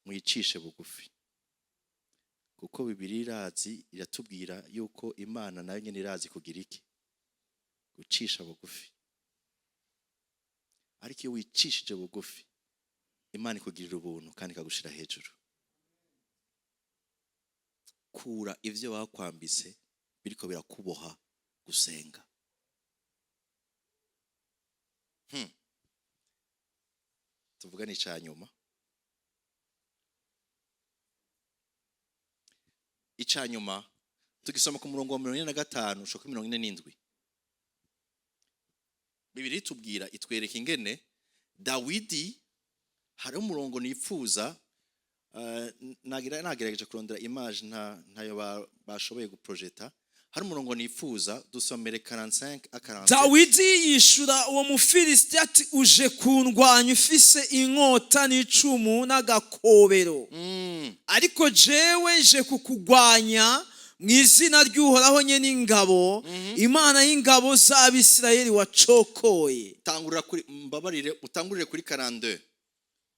mwicishe bugufi, kuko Bibiliya irazi iratubwira yuko Imana nayo nyene irazi kugira iki, gucisha bugufi. Ariko iyo wicishije bugufi, Imana ikugirira ubuntu kandi ikagushira hejuru. Kura ivyo bakwambise biriko birakuboha gusenga. Tuvuga ni icanyuma. Icanyuma tugisoma ku murongo wa 45 ushoka 47. Bibiliya itubwira itwereka ingene Dawidi hari umurongo nifuza nagerageje kurondera image ntayo bashoboye guprojecta. Hari umurongo nifuza dusomere 45 a 47. Dawidi yishura uwo Mufilisiti ati uje kundwanya ufise inkota n'icumu n'agakobero. Ariko jewe je kukugwanya mu izina ry'Uhoraho nyene ingabo, Imana y'ingabo z'Abisirayeli wacokoye. Tangurira kuri mbabarire utangurire kuri 42.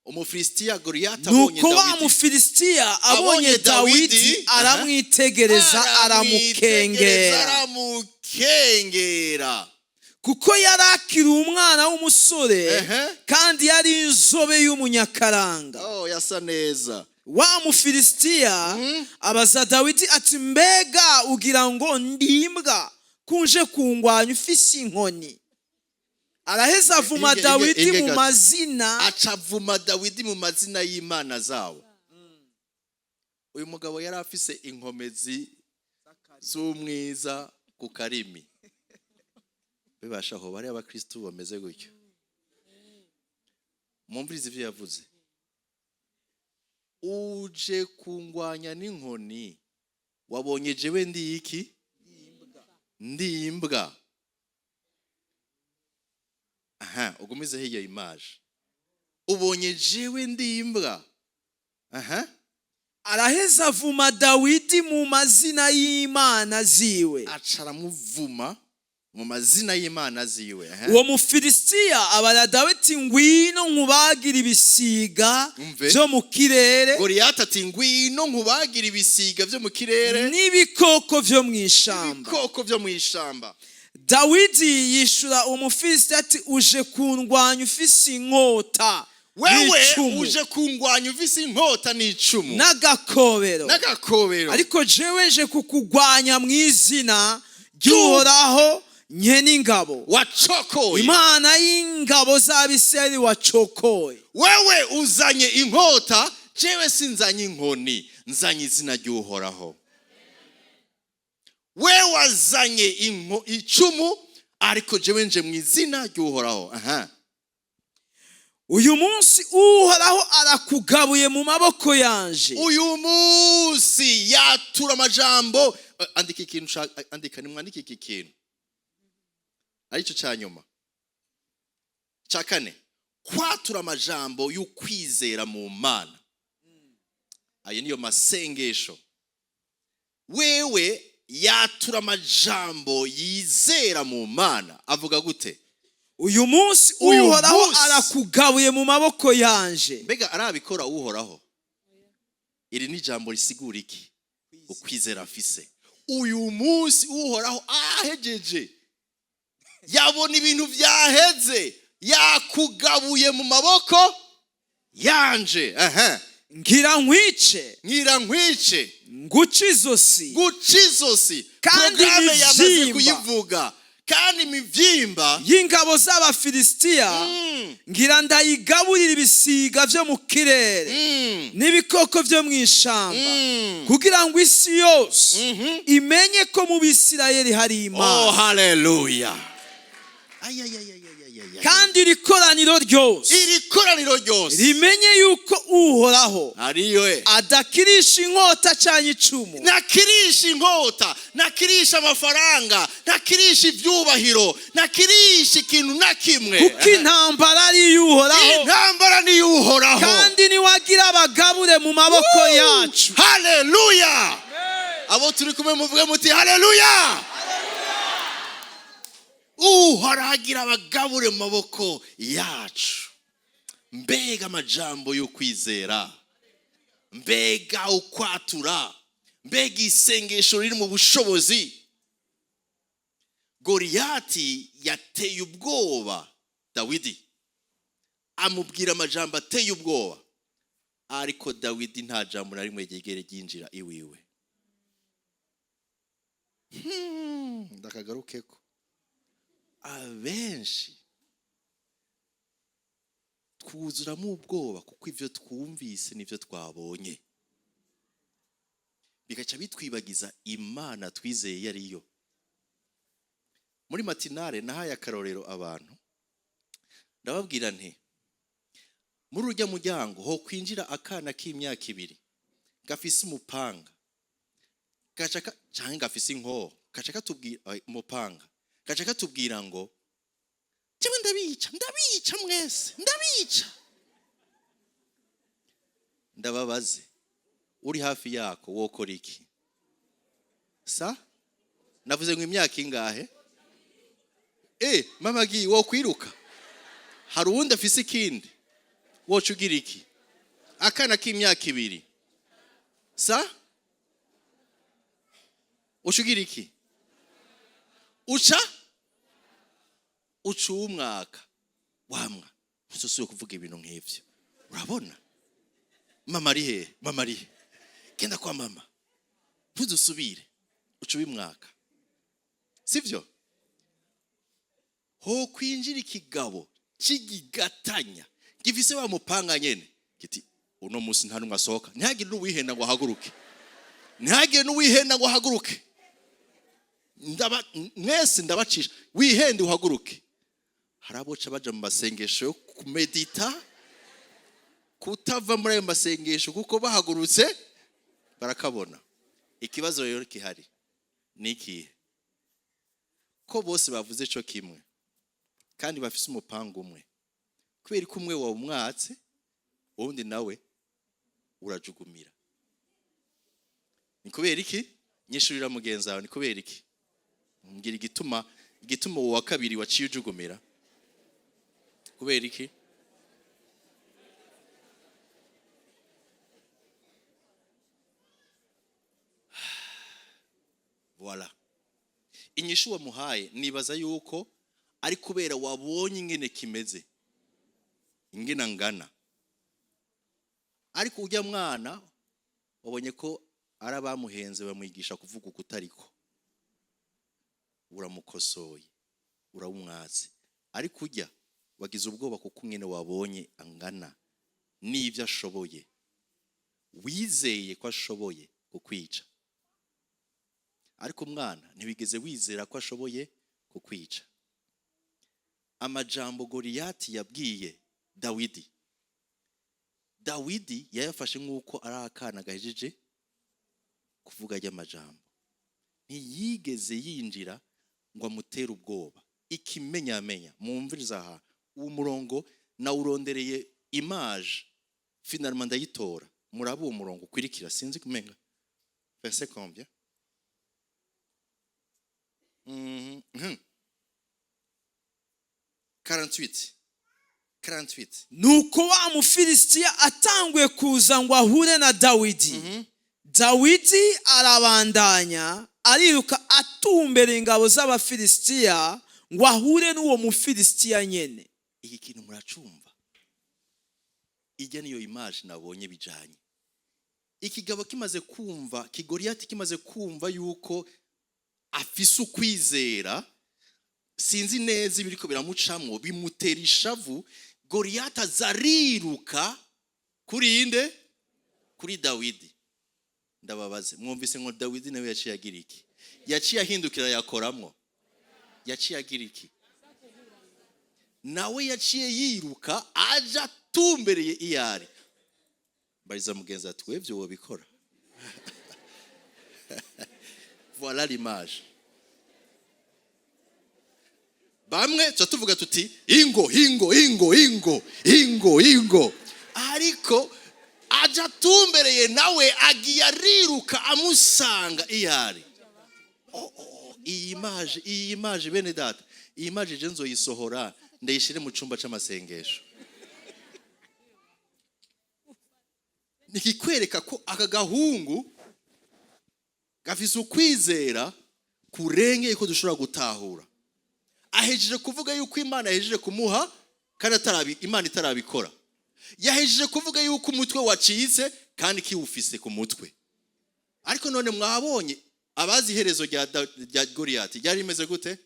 Umufilisitiya Goliyati abonye Dawidi. Nuko wa Mufilisitiya abonye Dawidi aramwitegereza aramukengera. Kuko yarakira umwana w'umusore kandi yari inzobe y'umunyakaranga. Yasa neza. Wa Mufilisitiya abaza Dawidi ati mbega ugira ngo ndimbwa kunje kungwanya ufise inkoni? Araheza avuma Dawidi mu mazina. Acavuma Dawidi mu mazina y'Imana zawo. Uyu mugabo yari afise inkomezi z'umwiza ku karimi. Bibasha ho bari abakristo bameze gutyo. Mumvirize ivyo yavuze. Uje kungwanya n'inkoni, wabonye jewe ndi iki? Ndi imbwa. Ugumize hiyo image. Ubonye jewe ndi imbwa. Araheza avuma Dawidi mu mazina y'Imana ziwe. Acaramuvuma mu mazina y'Imana ziwe. Uwo Mufilisitiya abara Dawidi ngwino nkubagira ibisiga byo mu kirere. Goliyati ati ngwino nkubagira ibisiga byo mu kirere n'ibikoko byo mu ishamba. Ibikoko byo mu ishamba. Dawidi yishura Umufilisitiya ati uje kundwanya ufise inkota. Wewe uje kungwanya ufise inkota n'icumu n'agakobero. Ariko jewe je kukugwanya mu izina ry'Uhoraho nyene ingabo wacokoye, Imana y'ingabo z'Abisirayeli wacokoye. Wewe uzanye inkota, jewe sinzanye inkoni, nzanye izina ry'Uhoraho. Wewe wazanye icumu, ariko jewe nje mu izina ry'Uhoraho. Uyu munsi Uhoraho arakugabuye mu maboko yanje. Uyu munsi yatura amajambo. Andika ikintu, andika nimwandike iki kintu. Arico cyanyuma. Cyakane, kwatura amajambo y'ukwizera mu Mana. Ayo niyo masengesho. Wewe yatura amajambo yizera mu Mana. Avuga gute? Uyu munsi Uhoraho arakugabuye mu maboko yanje. Mbega arabikora Uhoraho? Iri ni jambo risigura iki? Ukwizera afise. Uyu munsi Uhoraho ahejeje. Yabona ibintu vyaheze, yakugabuye mu maboko yanje. Ngira nkwice, ngucizosi. Kandi yamaze kuyivuga. Kandi imivyimba y'ingabo z'Abafilisitiya ngira ndayigaburira ibisiga byo mu kirere n'ibikoko byo mu ishamba, kugira ngo isi yose imenye ko mu Bisirayeli hari Imana. Hallelujah. Kandi iri koraniro ryose rimenye yuko Uhoraho adakirisha inkota cyangwa icumu. Nakirisha inkota, nakirisha amafaranga, nakirisha ibyubahiro, nakirisha ikintu na kimwe. Kuko intambara ari iy'Uhoraho. Kandi niwagira abagabure mu maboko yacu. Hallelujah. Abo turi kumwe muvuge muti hallelujah. Uhoragira abagabure mu maboko yacu. Mbega amajambo yo kwizera. mbega ukwatura, mbega isengesho riri mu bushobozi. Goliyati yateye ubwoba Dawidi, amubwira amajambo ateye ubwoba, ariko Dawidi nta jambo na rimwe ryigere ryinjira iwiwe. Ndakagarukeko abenshi twuzuramo ubwoba kuko ivyo twumvise nivyo twabonye, bigaca bitwibagiza Imana twizeye yariyo. Muri matinare nahaye akarorero abantu, ndababwira nti muri urya muryango ho kwinjira akana k'imyaka 2 gafise umupanga, canke gafise inkoho, gaca katubwira umupanga, gaca katubwira ngo jewe ndabica mwese, ndabica. Ndababaze, uri hafi yako wokora iki? Sa navuze ngo imyaka ingahe? Mama gi wokwiruka? Hari uwundi afise ikindi woca ugira iki? Akana k'imyaka 2 sa ucugira iki? Uca umwaka wamwa, ntuzosubire kuvuga ibintu nk'ivyo. Urabona mama ari he? Mama ari he? Genda kwa mama, ntuzosubire, uca umwaka, sivyo? Ho kwinjira ikigabo kigigatanya gifise wa mupanga nyene kiti uno musi nta numwe asohoka, ntihagire n'uwihenda ngo ahaguruke, ntihagire n'uwihenda ngo ahaguruke, mwese ndabacisha, wihende uhaguruke. Haraboca baja mu masengesho yo kumedita, kutava muri ayo masengesho kuko bahagurutse barakabona. Ikibazo rero kihari niki, ko bose bavuze cyo kimwe kandi bafise umupanga umwe, kubera ko umwe wa umwatse uwundi nawe urajugumira. Ni kubera iki? Nyishurira mugenzi wawe, ni kubera iki? Mbwira igituma uwa kabiri waciye ujugumira. Kubera iki? Voilà. Inyishu wamuhaye nibaza yuko ari kubera wabonye ingene kimeze, ingena ngana. Ariko ujya mwana wabonye ko arabamuhenze bamwigisha kuvuga ukutariko, uramukosoye, urawumwatse. Ariko ujya wagize ubwoba kuko ingene wabonye angana n'ivyo ashoboye, wizeye ko ashoboye kukwica. Ariko umwana ntibigeze wizera ko ashoboye kukwica. Amajambo Goliyati yabwiye Dawidi yayafashe nk'uko ari akana gahejeje kuvuga y'amajambo, ntiyigeze yinjira ngo amutere ubwoba. Ikimenyamenya mumviriza aha, uwo murongo nawurondereye image, finalement ndayitora. Muraba uwo murongo ukwirikira, sinzi kumenga verset combien? 48. Nuko wa Mufilisitiya atanguye kuza ngo ahure na Dawidi. Dawidi arabandanya ariruka atumbera ingabo z'Abafilisitiya ngo ahure n'uwo Mufilisitiya nyene. Iki kintu muracumva? Ijya niyo image nabonye bijanye. Ikigabo kimaze kumva, Goliyati kimaze kumva yuko afise ukwizera, sinzi neza ibiriko biramucamwo, bimutera ishavu. Goliyati azariruka kuri inde? Kuri Dawidi. Ndababaze, mwumvise ngo Dawidi nawe yaciye agira iki? Yaciye ahindukira yakoramwo? Yaciye agira iki? Nawe yaciye yiruka aja tumbereye iyari. Bariza mugenzi ati wevyo wobikora? Voilà l'image. Bamwe tuvuga tuti ingo. Ariko aja tumbereye nawe agiye ariruka amusanga iyari. Iyi image bene data, iyi image je nzoyisohora ndayishire mu cumba c'amasengesho. nikikwereka ko aka gahungu gafise ukwizera kurengeye ko dushobora gutahura. Ahejeje kuvuga yuko Imana yahejeje kumuha kandi Imana itarabikora. Yahejeje kuvuga yuko umutwe wacitse kandi kiwufise ku mutwe. Ariko none mwabonye abazi iherezo rya Goliyati ryari rimeze gute?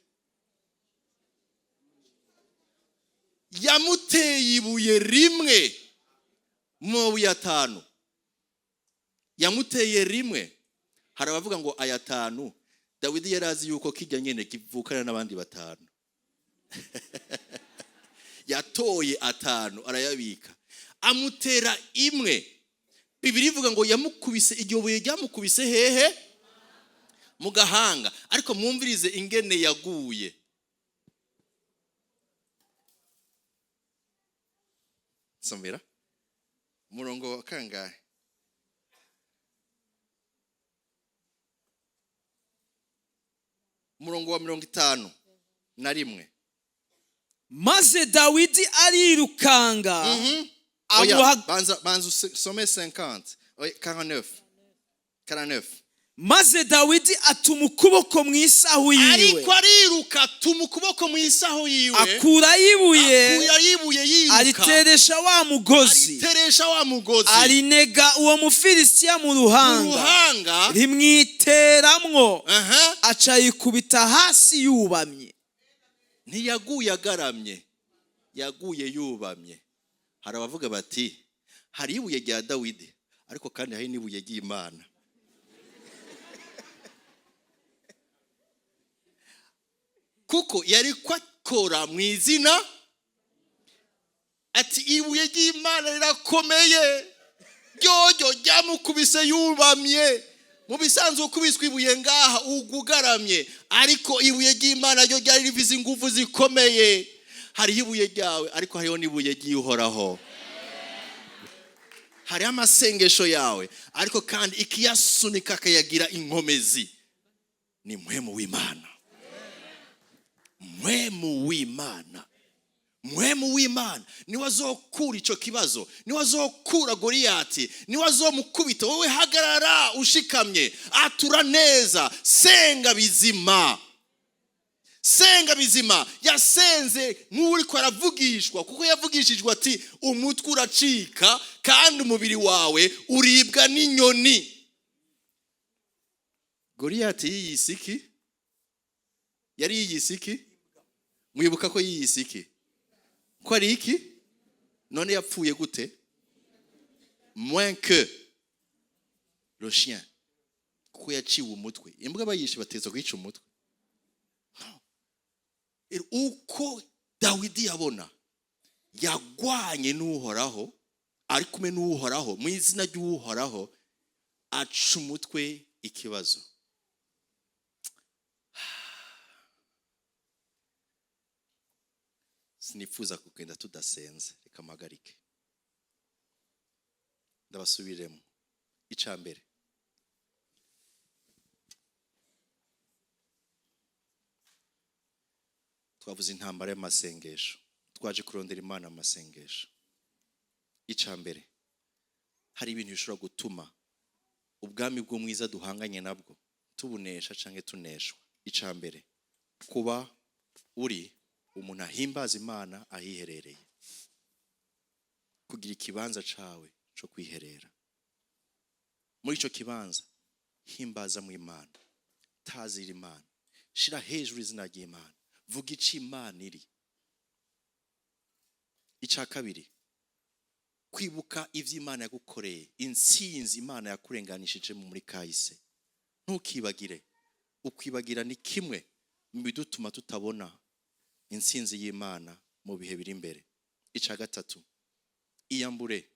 Yamuteye ibuye rimwe mu mabuye 5. Yamuteye rimwe. Hari abavuga ngo aya 5 Dawidi yarazi yuko kijya nyene kivukana n'abandi 5. Yatoye 5 arayabika. Amutera imwe. Bibiri ivuga ngo yamukubise iryo buye ryamukubise hehe? Mu gahanga. Ariko mwumvirize ingene yaguye. Somera umurongo wa kangahe? Umurongo wa 51. Maze Dawidi arirukanga. Banza usome 50. 49. Maze Dawidi atuma ukuboko mu isaho yiwe. Ariko ariruka atuma ukuboko mu isaho yiwe. Akura yibuye yiruka. Ariteresha wa mugozi. Arinega uwo Mufilisitiya mu ruhanga. Rimwiteramwo. Aca yikubita hasi yubamye. Ntiyaguye agaramye. Yaguye yubamye. Hari abavuga bati hari ibuye rya Dawidi ariko kandi hari n'ibuye ry'Imana. Kuko yari kwakora mu izina ati ibuye ry'Imana rirakomeye. Ryojo ryamukubise yubamye. Mu bisanzwe ukubiswe ibuye ngaha ugugaramye, ariko ibuye ry'Imana ryo ryari rifise ingufu zikomeye. Hari ibuye ryawe ariko hariho n'ibuye ry'Uhoraho. Hari amasengesho yawe ariko kandi ikiyasunika kayagira inkomezi. Ni mpwemu w'Imana. Mpwemu w'Imana. Mpwemu w'Imana niwe azokura ico kibazo, niwe azokura Goliyati, niwe azomukubita. Wowe hagarara ushikamye, atura neza, senga bizima. Senga bizima. Yasenze nk'uri ko aravugishwa, kuko yavugishijwe ati umutwe uracika kandi umubiri wawe uribwa n'inyoni. Goliyati yiyisiki? Yari yiyisiki? Mwibuka ko yiyisiki? Ko ari iki? None yapfuye gute? Moins que le chien. Kuko yaciwe umutwe. Imbwa bayishe bateza kwica umutwe. Uko Dawidi yabona yagwanye n'Uhoraho, ari kumwe n'Uhoraho mu izina ry'Uhoraho, aca umutwe ikibazo. Sinifuza kugenda tudasenze, reka mpagarike. Ndabasubiremo. Icambere, twavuze intambara y'amasengesho. Twaje kurondera Imana amasengesho. Icambere, hari ibintu bishobora gutuma ubwami bwo mwiza duhanganye nabwo tubunesha canke tuneshwa. Icambere, kuba uri umuntu ahimbaza Imana ahiherereye. Kugira ikibanza cawe cyo kwiherera. Muri ico kibanza himbaza mu Imana, tazira Imana, shira hejuru izina ry'Imana, vuga ico Imana iri. Ica kabiri, kwibuka ivy'Imana yagukoreye, intsinzi Imana yakurenganishije muri kahise. Ntukibagire. Ukwibagira ni kimwe mu bidutuma tutabona intsinzi y'Imana mu bihe biri imbere. Ica gatatu, iyambure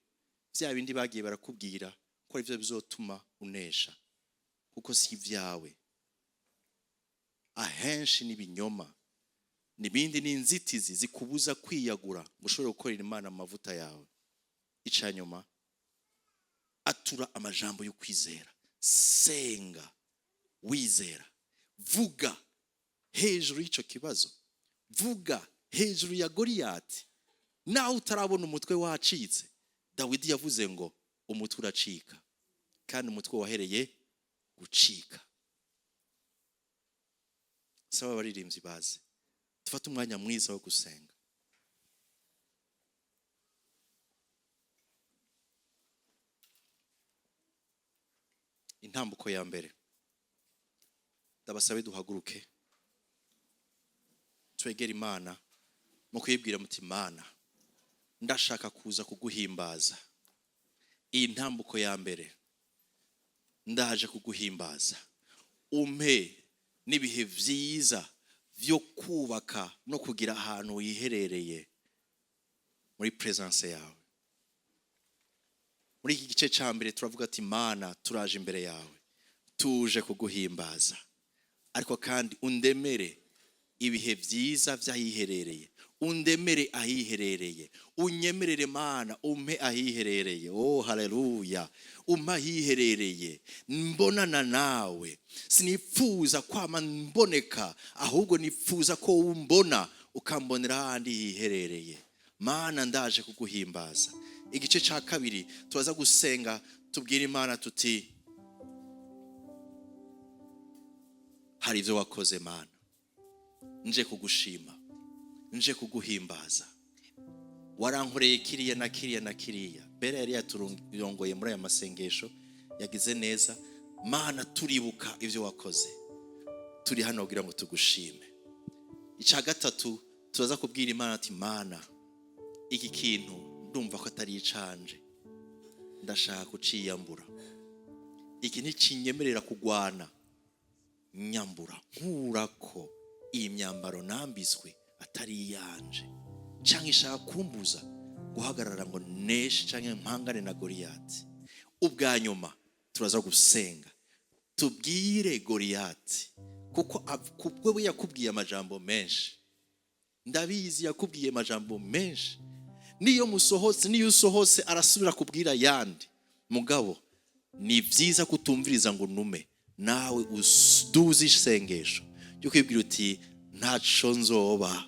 vya bindi bagiye barakubwira ko ari byo bizotuma unesha, kuko si vyawe. Ahenshi n'ibinyoma, nibindi n'inzitizi zikubuza kwiyagura ngo ushobore gukorera Imana amavuta yawe. Ica nyuma, atura amajambo yo kwizera. Senga wizera. Vuga hejuru y'ico kibazo. Vuga hejuru ya Goliyati. Naho utarabona umutwe wacitse, Dawidi yavuze ngo umutwe uracika, kandi umutwe wahereye gucika. Saba abaririmbyi baze dufate umwanya mwiza wo gusenga. Intambuko ya mbere, ndabasabe duhaguruke twegera Imana mu kuyibwira muti Mana, ndashaka kuza kuguhimbaza. Iyi ntambuko ya mbere ndaje kuguhimbaza, umpe n'ibihe vyiza vyo kubaka no kugira ahantu yiherereye muri presence yawe. Muri iki gice ca mbere turavuga ati Mana, turaje imbere yawe tuje kuguhimbaza, ariko kandi undemere ibihe vyiza vyahiherereye, undemere ahiherereye, unyemerere Mana umpe ahiherereye. Oh haleluya, umpa ahiherereye mbonana nawe. Sinifuza kwama mboneka, ahubwo nifuza ko umbona ukambonera ahandi hiherereye. Mana, ndaje kuguhimbaza. Igice ca kabiri turaza gusenga tubwira Imana tuti hari ivyo wakoze Mana, nje kugushima, nje kuguhimbaza. Warankoreye kiriya na kiriya na kiriya. Bera yari yaturongoye muri aya masengesho, yagize neza. Mana, turibuka ivyo wakoze, turi hano kugira ngo tugushime. Ica gatatu turaza kubwira Imana ati Mana, iki kintu ndumva ko atari icanje, ndashaka kuciyambura. Iki ntikinyemerera kugwana, nyambura nkurako iyi myambaro nambizwe atari iyanje, canke ishaka kumbuza guhagarara ngo neshe canke mpangane na Goliyati. Ubwa nyuma turaza gusenga tubwire Goliyati, kuko kubwe yakubwiye amajambo menshi. Ndabizi yakubwiye amajambo menshi, niyo musohotse niyo usohotse arasubira kubwira yandi. Mugabo ni vyiza kutumviriza ngo nume, nawe uduze isengesho ryo kwibwira uti ntaco nzoba,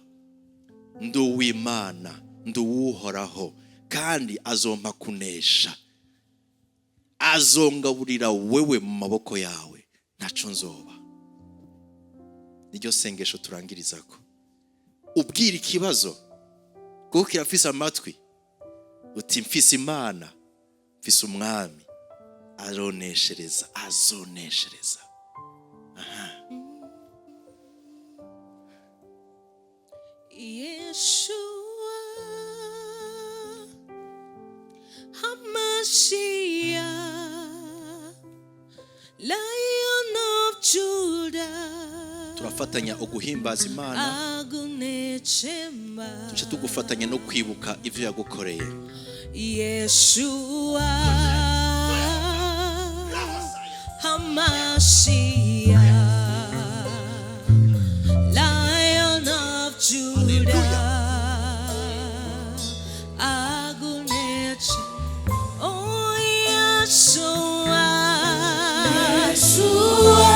nduw'Imana, nduwuhoraho, kandi azompa kunesha, azongaburira wewe mu maboko yawe, ntaco nzoba. Niryo sengesho turangirizako. Ubwira ikibazo kuko kirafise amatwi, uti mfise Imana, mfise umwami, azoneshereza, azoneshereza. Yeshua HaMashiach, Lion of Judah. Turafatanya uguhimbaza Imana, tuce tugufatanya no kwibuka ivyo yagukoreye. Yeshua HaMashiach, Lion of Judah. Aguneche, oh Yeshua, Yeshua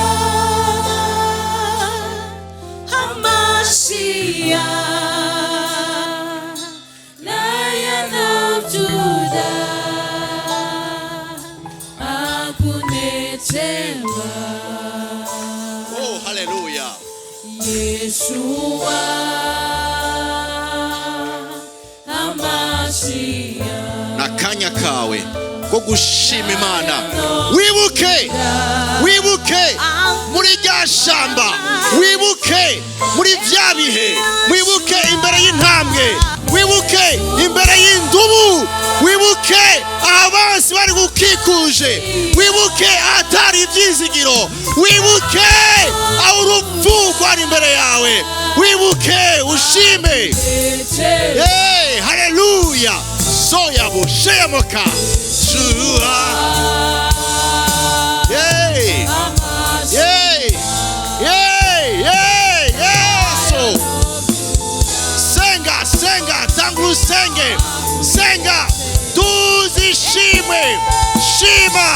HaMashiach, Lion of Judah. Aguneche. Oh hallelujah. Yeshua HaMashiach. Nakanya kawe ko gushima Imana. Wibuke muri rya shamba, wibuke muri vya bihe, wibuke imbere y'intambwe, wibuke imbere y'indubu, wibuke abansi bari gukikuje, wibuke atari ivyizigiro, wibuke aho urupfu rwari imbere yawe, wibuke ushime. Hey, haleluya. Soya boshe moka shua. Hey, hey, hey, hey, yeso. Senga, tangu senge, senga, tuzishime, shima.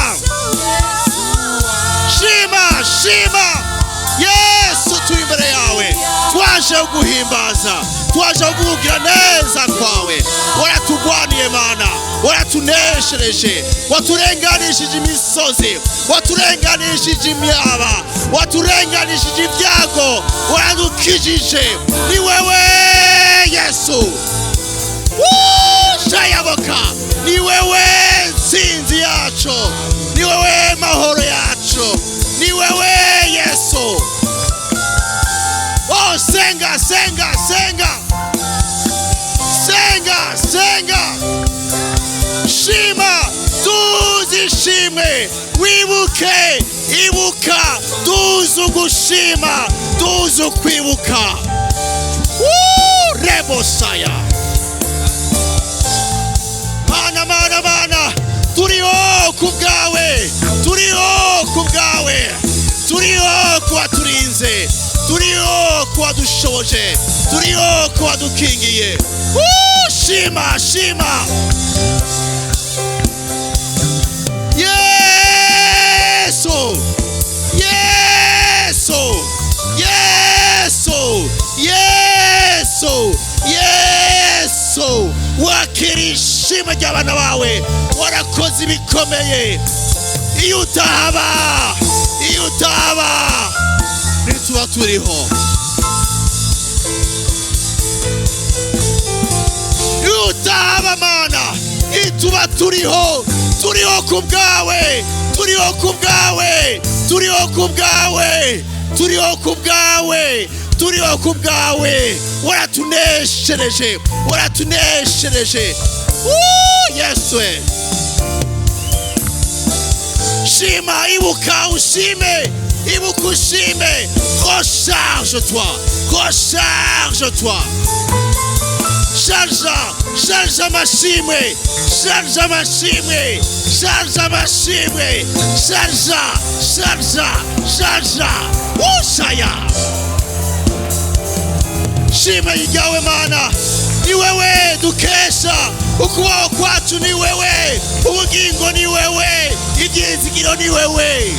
Yesu, turi imbere yawe, twaje kuguhimbaza, twaje kukugira neza kwawe. Waratugwaniye Mana, waratuneshereje, waturenganishije imisozi, waturenganishije imyaba, waturenganishije ibyago, waradukijije. Ni wewe Yesu. Shayaboka, ni wewe nsinzi yacu, ni wewe mahoro yacu, ni wewe Yesu. Oh, senga, senga, senga, senga, senga. Shima, tuzishime, wibuke, ibuka, tuzu gushima, tuzu kwibuka. Rebosaya. Mana, mana, mana, turiho kubwawe, turiho kubwawe, turiho kuba turinze, turiho kuba dushoje, turiho kuba dukingiye. Shima, shima. Yesu, Yesu, Yesu, Yesu, Yesu. Wakirishima ry'abana bawe, warakoze ibikomeye. Iyo utahaba, iyo utahaba, ntituba turiho. Iyo utahaba Mana, ituba turiho, turiho kubwawe, turiho kubwawe, turiho kubwawe, turiho kubwawe, turiho kubwawe. Waratuneshereje, waratuneshereje. Yesu. Shima, ibuka, ushime, ibuka, ushime. Recharge-toi, recharge-toi. Charge, charge amashimwe, charge amashimwe, charge amashimwe, charge, charge, charge. Ushaya. Shima yigawe Mana, ni wewe dukesha, ukubaho kwacu ni wewe, ubugingo ni wewe, ibyizigiro ni wewe.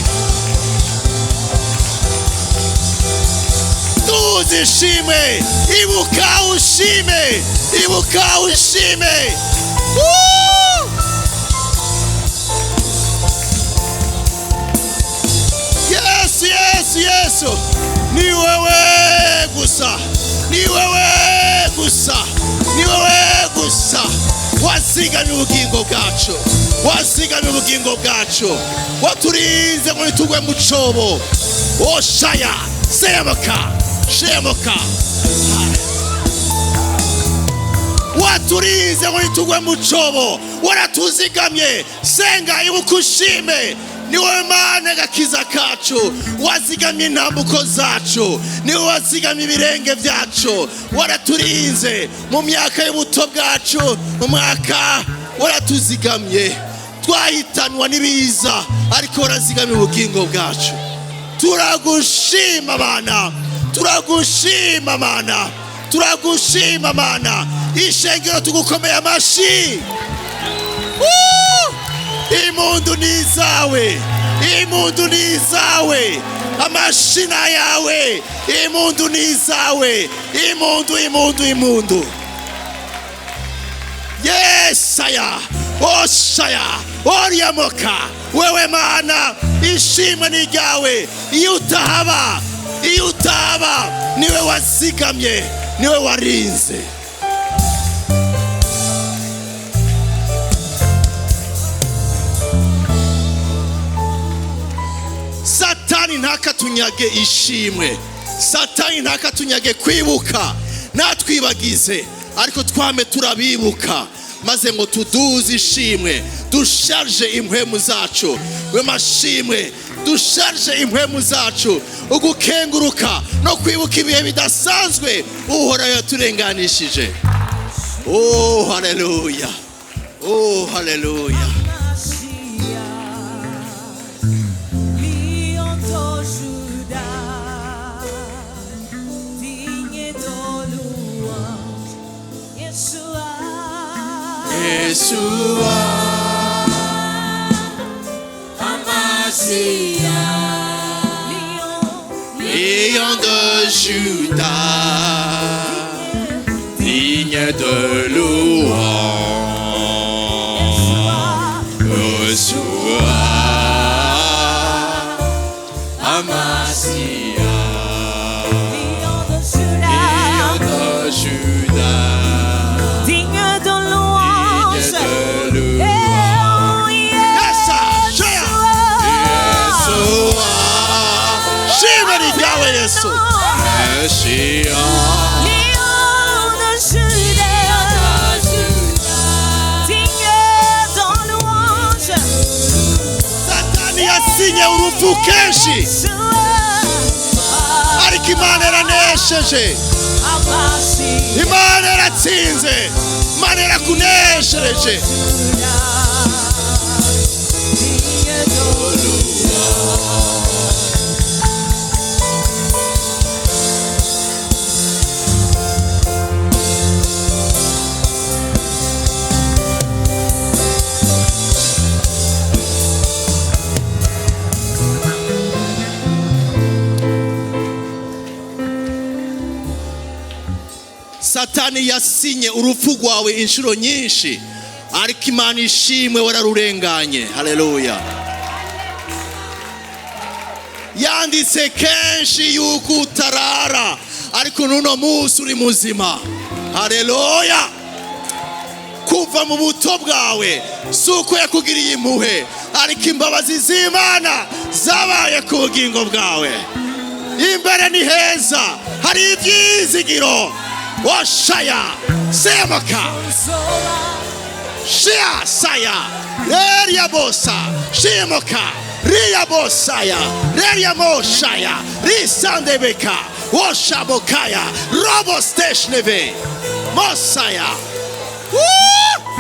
Tuzishime, ibuka ushime, ibuka ushime. Yesu, Yesu, Yesu. Ni wewe gusa, ni wewe gusa, ni wewe gusa. Wasigamye ubugingo bwacu, wasigamye ubugingo bwacu, waturinze ngo ntitugwe mu cobo. Oshaya, semuka, semuka. Waturinze ngo ntitugwe mu cobo, waratuzigamye. Senga, ibuka ushime. Ni wewe Mana gakiza kacu, wazigamye intambuko zacu, ni wewe wazigamye ibirenge byacu, waraturinze mu myaka y'ubuto bwacu, mu mwaka waratuzigamye. Twahitanwa n'ibiza, ariko warazigamye ubugingo bwacu. Turagushima Mana, turagushima Mana, turagushima Mana. Ishengero tugukomeye amashi. Imundu ni zawe, imundu ni zawe, amashina yawe, imundu ni zawe, imundu, imundu, imundu. Yesaya, oshaya, oriamoka. Wewe Mana, ishimwe ni ryawe. Iyo utahaba, iyo utahaba, niwe wazigamye, niwe warinze. Satani ntakatunyage ishimwe, Satani ntakatunyage kwibuka, natwibagize, ariko twame turabibuka, maze ngo tuduze ishimwe, dusharje impwemu zacu. We mashimwe, dusharje impwemu zacu, ugukenguruka no kwibuka ibihe bidasanzwe Uhoraho yaturenganishije. Oh haleluya, oh haleluya. Yeshua, Amasia, Lion de Judas, digne de louange. Amasia. Lion de Juda, Lion de Juda. digne de louange. Digne de louange. Eh, oh, Yesa, Shea. Yeshua. Shimani Yahweh Yesu. Messiah. Lion de Juda, digne de louange. Satani yasinye urupfu kenshi, ariko Imana yaranesheje. Imana yaratsinze. Imana yarakuneshereje. Satani yasinye urupfu rwawe inshuro nyinshi, ariko Imana ishimwe wararurenganye. Haleluya. Yanditse kenshi yuko utarara, ariko nuno munsi uri muzima. Haleluya. Kuva mu buto bwawe suko yakugiriye impuhwe, ariko imbabazi z'Imana zabaye ku bugingo bwawe. Imbere ni heza, hari ibyizigiro. Oshaya, Semoka, Shia Saya, Reria Bosa, Shemoka, Ria Bosaya, Reria Moshaya, Risandebeka, Oshabokaya, Robosteshneve, Mosaya,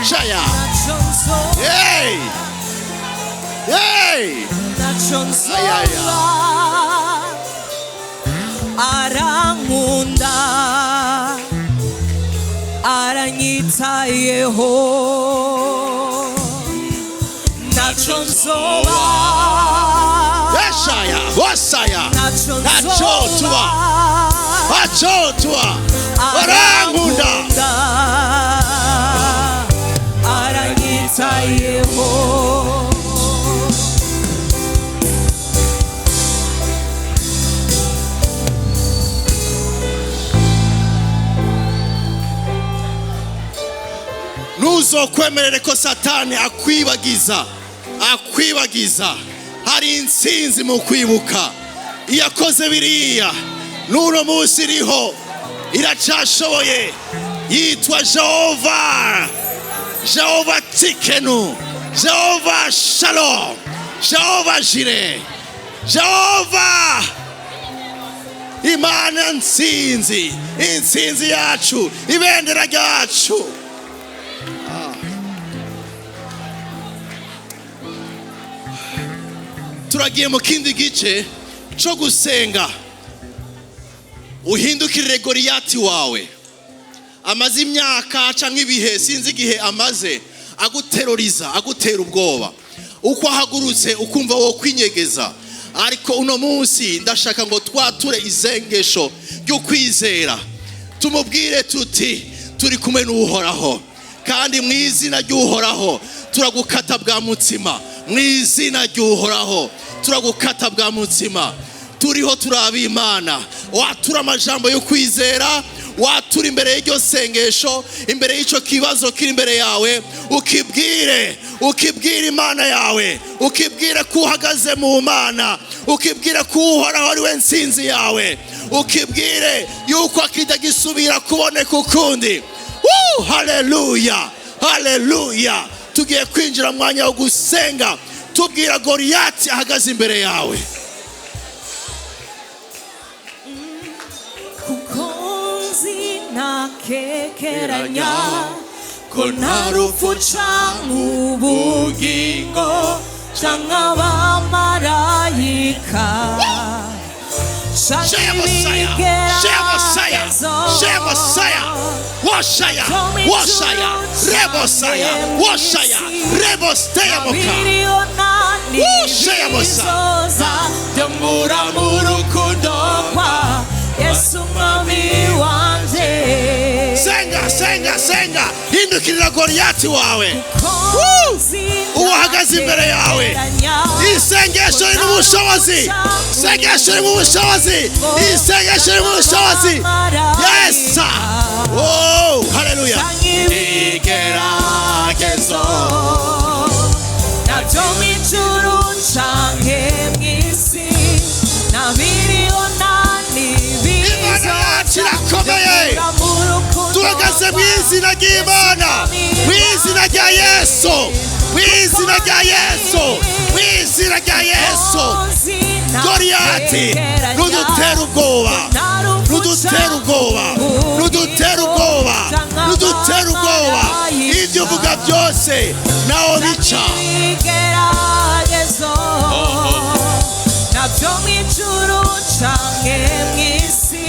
Shaya, hey, hey, Arangunda aranyitayeho nacho nzoba Eshaya, Osaya, Nachotua, Achotua, Arangunda aranyitayeho. Ntuzokwemerere ko Satani akwibagiza. Hari intsinzi mu kwibuka. Iyakoze biriya n'uno munsi iriho, iracashoboye. Yitwa Jehova, Jehova Tikenu, Jehova Shalom, Jehova Jire, Jehova Imana ntsinzi. Intsinzi yacu, ibendera ryacu. Turagiye mu kindi gice cyo gusenga. Uhindukirire Goliyati wawe. Amaze imyaka canke ibihe, sinzi igihe amaze aguteroriza, agutera ubwoba. Uko ahagurutse ukumva wo kwinyegeza. Ariko uno munsi ndashaka ngo twature isengesho ryo kwizera. Tumubwire tuti turi kumwe n'Uhoraho, kandi mu izina ry'Uhoraho turagukata bwa mutima. Mu izina ry'Uhoraho turagukata bwa mutima. Turiho turaba Imana. Watura amajambo yo kwizera, watura imbere y'iryo sengesho, imbere y'icyo kibazo kiri imbere yawe. Ukibwire Imana yawe, ukibwire ko uhagaze mu Mana, ukibwire ko Uhoraho ari we ntsinzi yawe, ukibwire yuko akitagisubira kuboneka ukundi. Haleluya, haleluya. Tugiye kwinjira mu mwanya wo gusenga, tubwira Goliyati ahagaze imbere yawe. Kukonzi na kekeranya ko nta rupfu canke ubugingo canke abamarayika canke ibigeragezo Washaya, Rebosaya, Washaya, Rebosteyamoka, Wushayamosa Dembura murukundo kwa Yesu mwami wanje. Senga, senga hindukirira Goliyati wawe uhagaze imbere yawe. Isengesho riri mu bushobozi, isengesho riri mu bushobozi, isengesho riri mu bushobozi. Yes, oh haleluya. Igeragezo nabyo mu ijuru canke mw'isi nabiribona n'ibiza kirakomeye. Tuhagaze mu izina ry'Imana, mu izina rya Yesu, mu izina rya Yesu, mu izina rya Yesu. Goliyati nudutera ubwoba, nudutera ubwoba, nudutera ubwoba, nudutera ubwoba. Ibyo uvuga byose naho bica. nabyo mu ijuru canke mw'isi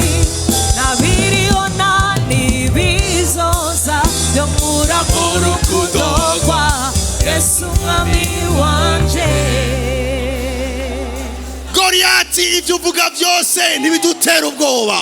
nabiribona n'ibizoza byo mu rukundo rwa Yesu mwami wanje. Goliyati ibyo uvuga byose ntibidutera ubwoba,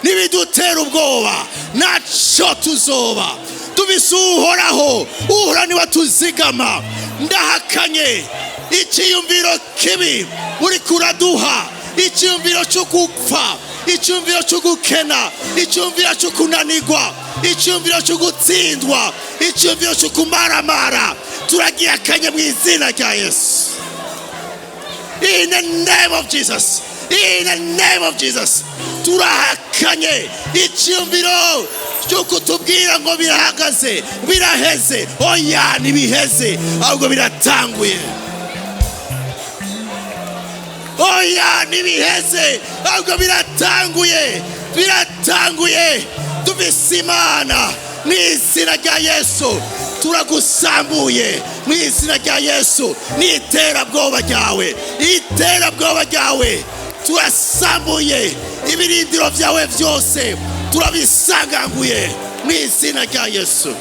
ntibidutera ubwoba. Naco tuzoba tubisuhoraho, uhora niwe tuzigama. Ndahakanye icyiyumviro kibi uri kuraduha, icyiyumviro cyo gupfa, icyiyumviro cyo gukena, icyiyumviro cyo kunanirwa, icyiyumviro cyo gutsindwa, icyiyumviro cyo kumaramara. Turagihakanye mu izina rya Yesu. In the name of Jesus, in the name of Jesus. Turahakanye icyiyumviro cyo kutubwira ngo birahagaze, biraheze. Oya, ntibiheze ahubwo biratanguye. Oya, ntibiheze ahubwo biratanguye, biratanguye. Tubisimana mu izina rya Yesu. Turagusambuye mu izina rya Yesu. N'iterabwoba ryawe, iterabwoba ryawe turasambuye. Ibirindiro byawe byose turabisanganguye mu izina rya Yesu.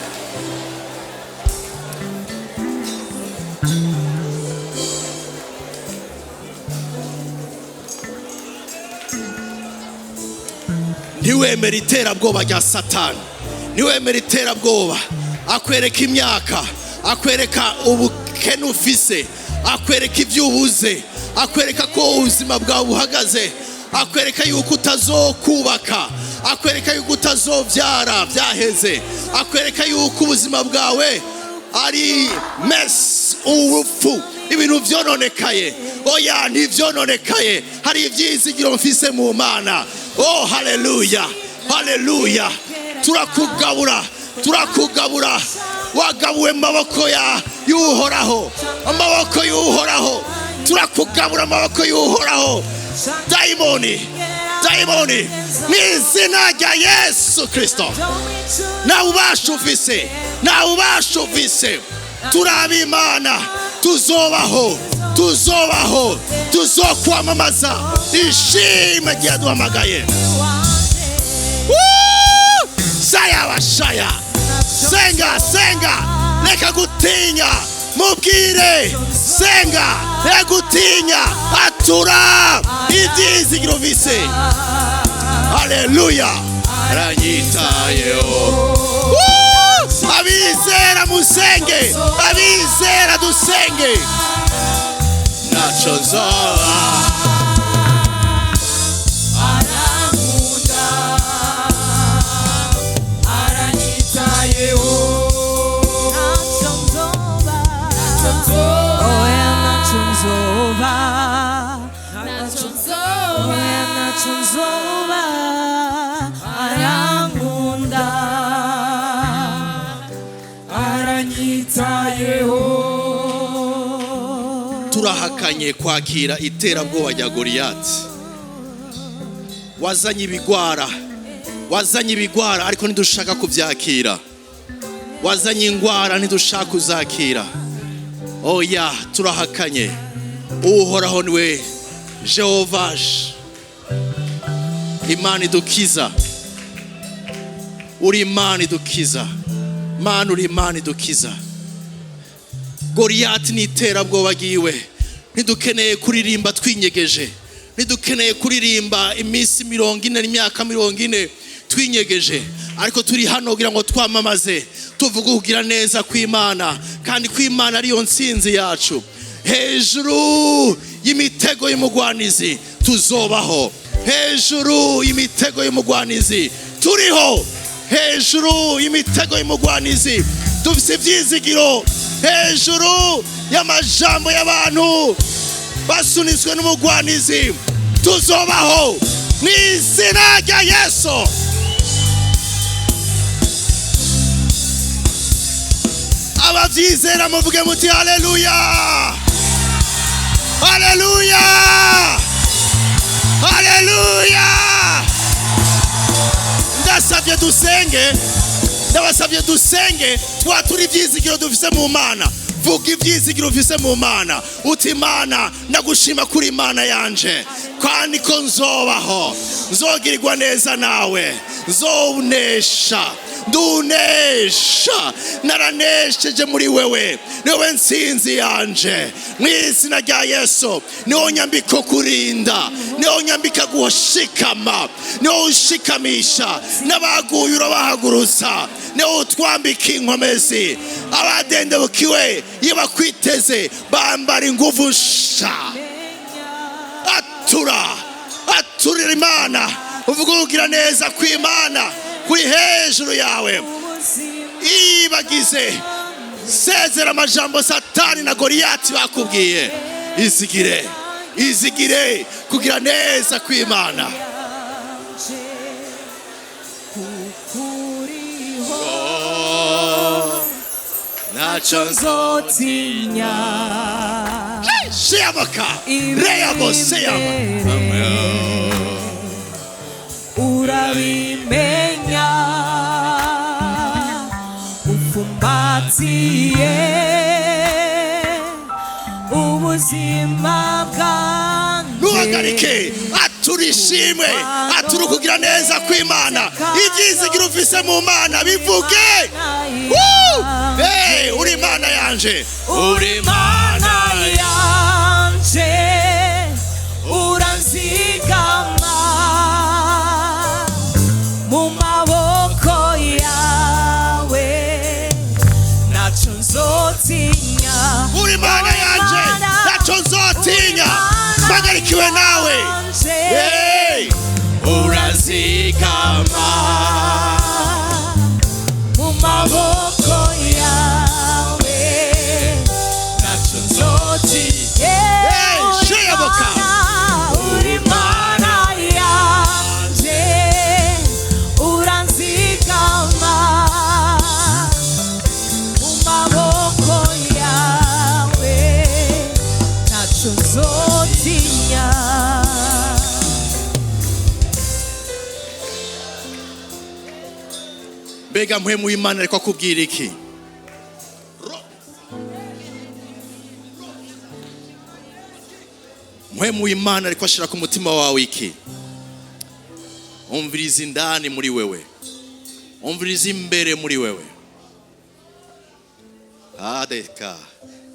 Ntiwemere iterabwoba rya Satani, ntiwemere iterabwoba. Akwereka imyaka, akwereka ubukene ufise, akwereka ibyo ubuze, akwereka ko ubuzima bwawe buhagaze, akwereka yuko utazokubaka, akwereka yuko utazobyara byaheze, akwereka yuko ubuzima bwawe ari mess, urupfu, ibintu byononekaye. Oya, ntibyononekaye, hari ibyizigiro mfise mu Mana. Oh haleluya, haleluya. Turakugabura, turakugabura. Wagabuwe amaboko y'uhoraho, amaboko y'uhoraho. Turakugabura amaboko y'uhoraho. Daimoni, daimoni, mu izina rya Yesu Kristo. Nta ubasha ufise, nta ubasha ufise. Turabimana, tuzobaho, tuzobaho, tuzokwamamaza ishimwe ryaduhamagaye. Saya bashaya, senga, senga, reka gutinya, mubwire, senga, reka gutinya, atura ibyizigiro bise. Haleluya, aranyitayeho. Abizera musenge, abizera dusenge. Nacho nzoba turahakanye kwakira iterabwoba rya Goliyati. Wazanye ibigwara, wazanye ibigwara ariko ntidushaka kubyakira. Wazanye ingwara ntidushaka kuzakira. Oya, turahakanye. Uhoraho niwe Jehova, Imana idukiza. Uri Imana idukiza, Mana uri Imana idukiza. Goliyati ni iterabwoba giwe. Ntidukeneye kuririmba twinyegeje, ntidukeneye kuririmba iminsi 40 n'imyaka 40 twinyegeje, ariko turi hano kugira ngo twamamaze tuvuge kugira neza kw'Imana, kandi kw'Imana ariyo ntsinzi yacu. Hejuru y'imitego y'umugwanizi tuzobaho, hejuru y'imitego y'umugwanizi turiho, hejuru y'imitego y'umugwanizi dufise ivyizigiro, hejuru y'amajambo y'abantu basunitswe n'umugwanizi tuzobaho mw'izina rya Yesu. Abavyizera muvuge muti haleluya, haleluya, haleluya. Ndasavye dusenge, ndabasavye dusenge twatura ivyizigiro dufise mu Mana. Vuga ivyizigiro ufise mu Mana uti Mana ndagushima kuri Mana yanje, kandi ko nzobaho, nzogirirwa neza nawe, nzowunesha, ndunesha, naranesheje muri wewe, niwe ntsinzi yanje mw'izina rya Yesu. Niho nyambika kurinda, niho nyambika gushikama, niho ushikamisha n'abaguye urabahagurutsa, niho utwambika inkomezi. Abadendebukiwe iyo bakwiteze bambara inguvu nsha. Aturira Imana, uvuga kugira neza kw'Imana kuri hejuru yawe. Ibagize sezera amajambo Satani na Goliyati bakubwiye. Izigire, izigire kugira neza kw'Imana. Nacho nzotinya Sheyamaka Reyabo Seyama urabimenya ufumbatiye ubuzima bwanjye. Nuhagarike, aturishimwe, aturu kugira neza kw'Imana. Ivyizigiro ufise mu Mana bivuge. Hey, uri Imana yanje, uri Imana yanje, uranzigama mu maboko yawe, naco nzotinya. Uri Imana yanje, naco nzotinya, mpagarikiwe nawe. Hey, uranzigama mu maboko yawe, naco nzotinya. Hey, Sheyaboka, uri Imana yanje, uranzigama mu maboko yawe, naco nzotinya. mbega mpwemu w'Imana ariko akubwira iki? Mpwemu w'Imana ariko ashira ku mutima wawe iki? Umviriza indani muri wewe, umviriza imbere muri wewe. Adeka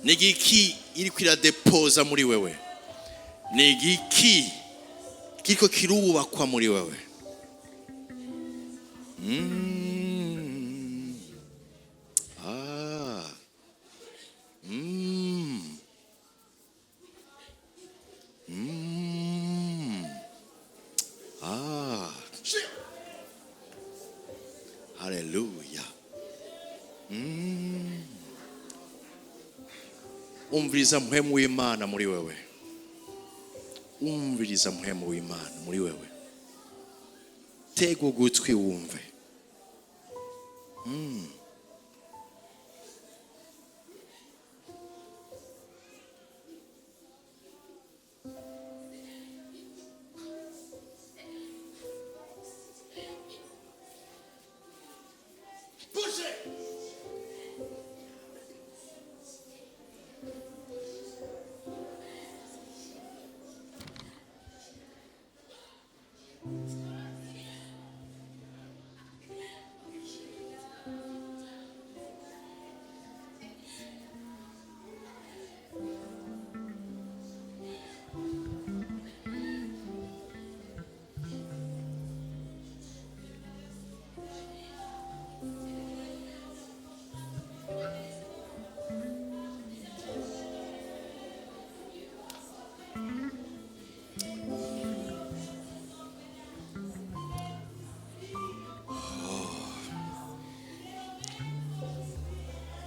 ni igiki iri kwiradepoza muri wewe? Ni igiki kiriko kirubakwa muri wewe? Haleluya. Umviriza mpwemu w'Imana muri wewe, umviriza mpwemu w'Imana muri wewe. Tega ugutwi wumve.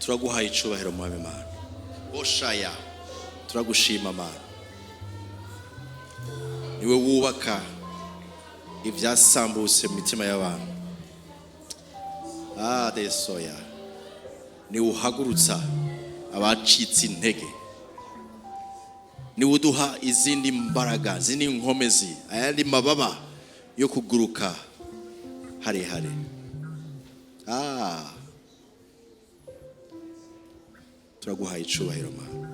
turaguhaye icubahiro mwami Mana. Oshaya turagushima Mana. Niwe wubaka ivyasambutse mu mitima y'abantu. Desoya niwe uhagurutsa abacitse intege. Niwe uduha izindi mbaraga, zindi nkomezi, ayandi mababa yo kuguruka harehare. Turaguhaye icubahiro Mana.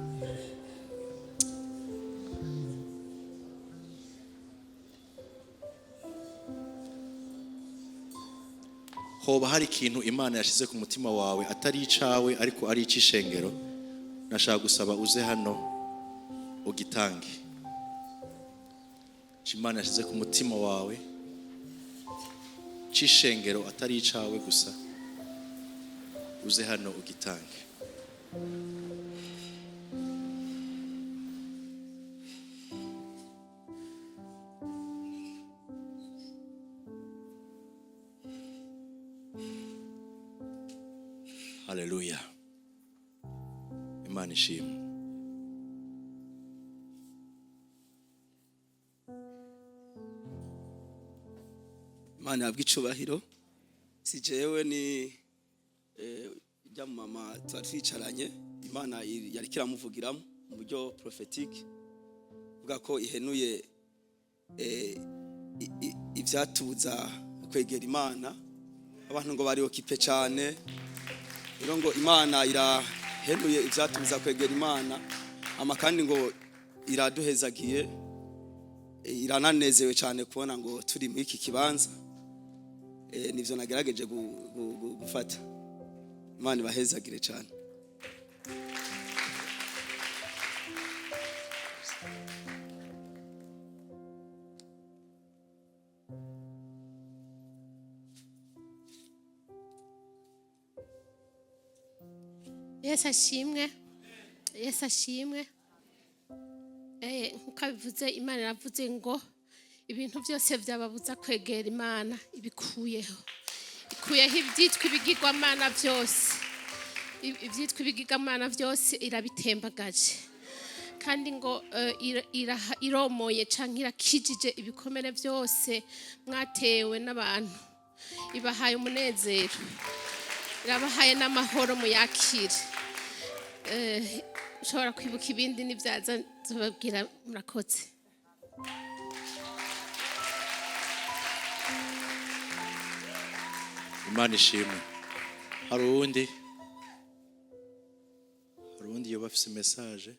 Hoba hari ikintu Imana yashize ku mutima wawe atari icawe ariko ari icishengero, nashaka gusaba uze hano ugitange. Imana yashize ku mutima wawe cishengero atari icawe gusa, uze hano ugitange. Haleluya. Imana ishimwe. Imana yabwa icubahiro. Si jewe ni ijya mu mama twicaranye, Imana yari kiramuvugiramo mu buryo prophetique, vuga ko ihenuye ivyatubuza kwegera Imana. Abantu ngo bari okipe cyane, rero ngo Imana irahenuye ivyatubuza kwegera Imana, kandi ngo iraduhezagiye, irananezewe cyane kubona ngo turi muri iki kibanza. Nivyo nagerageje gufata. Imana ibahezagire cyane. Yesu ashimwe. Yesu ashimwe. Nkuko bivuze, Imana iravuze ngo ibintu byose byababuza kwegera Imana ibikuyeho. Ikuyeho ibyitwa ibigirwamana byose. Ibyitwa ibigirwamana byose irabitembagaje. Kandi ngo iromoye canke irakijije ibikomere byose mwatewe n'abantu. Ibahaye umunezero. Irabahaye n'amahoro muyakire. Ushobora kwibuka ibindi n'ibyaza zobabwira murakoze. Imana ishimwe. Hari uwundi yoba afise message?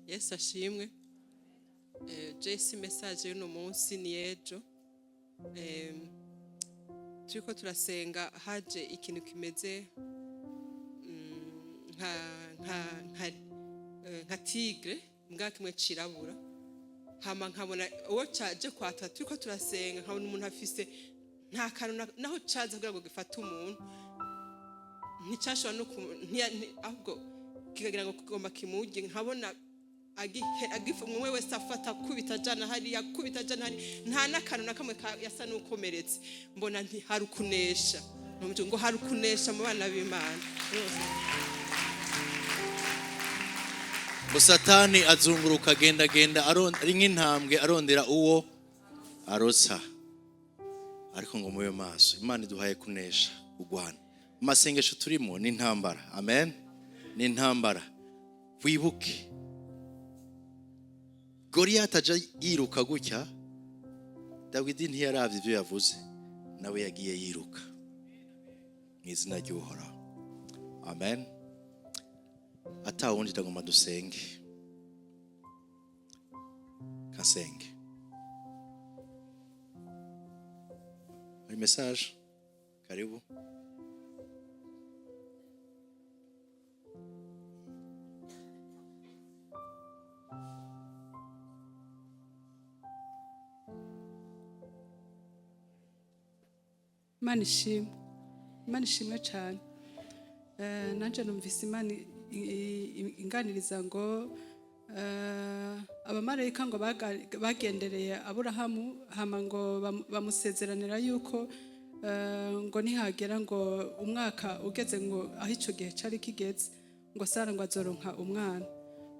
Yesu ashimwe. Jesi message y'uno munsi ni ejo. Turiko turasenga, haje ikintu kimeze nka tigre, mbwa kimwe cirabura. Hama nkabona uwo caje kwata, turiko turasenga nkabona umuntu afise nta kantu naho caza kugira ngo gifate umuntu. Nticashobora no ahubwo kikagira ngo kigomba kimujye, nkabona umwe wese afata kubita jana hari nta n'akantu na kamwe yasa n'ukomeretse. Mbona nti hari ukunesha, ngo hari ukunesha mu bana b'Imana. Satani azunguruka agenda ari nk'intambwe arondera uwo arotsa, ariko ngo mube maso. Imana iduhaye kunesha ugwana. Masengesho turimo ni intambara. Amen. Ni intambara. Wibuke Goliath aja yiruka gutya, Dawidi ntiyaravye ivyo yavuze, nawe yagiye yiruka mu izina ry'Uhoraho. Amen. Atawundi ndagomba dusenge. Kasenge. Hari message? Karibu. Imana ishimwe cyane. Nanje numvise Imana inganiriza ngo abamarayika ngo bagendereye Aburahamu hama ngo bamusezeranira yuko ngo nihagera ngo umwaka ugeze ngo aho icyo gihe cyari kigeze ngo Sara ngo azoronka umwana.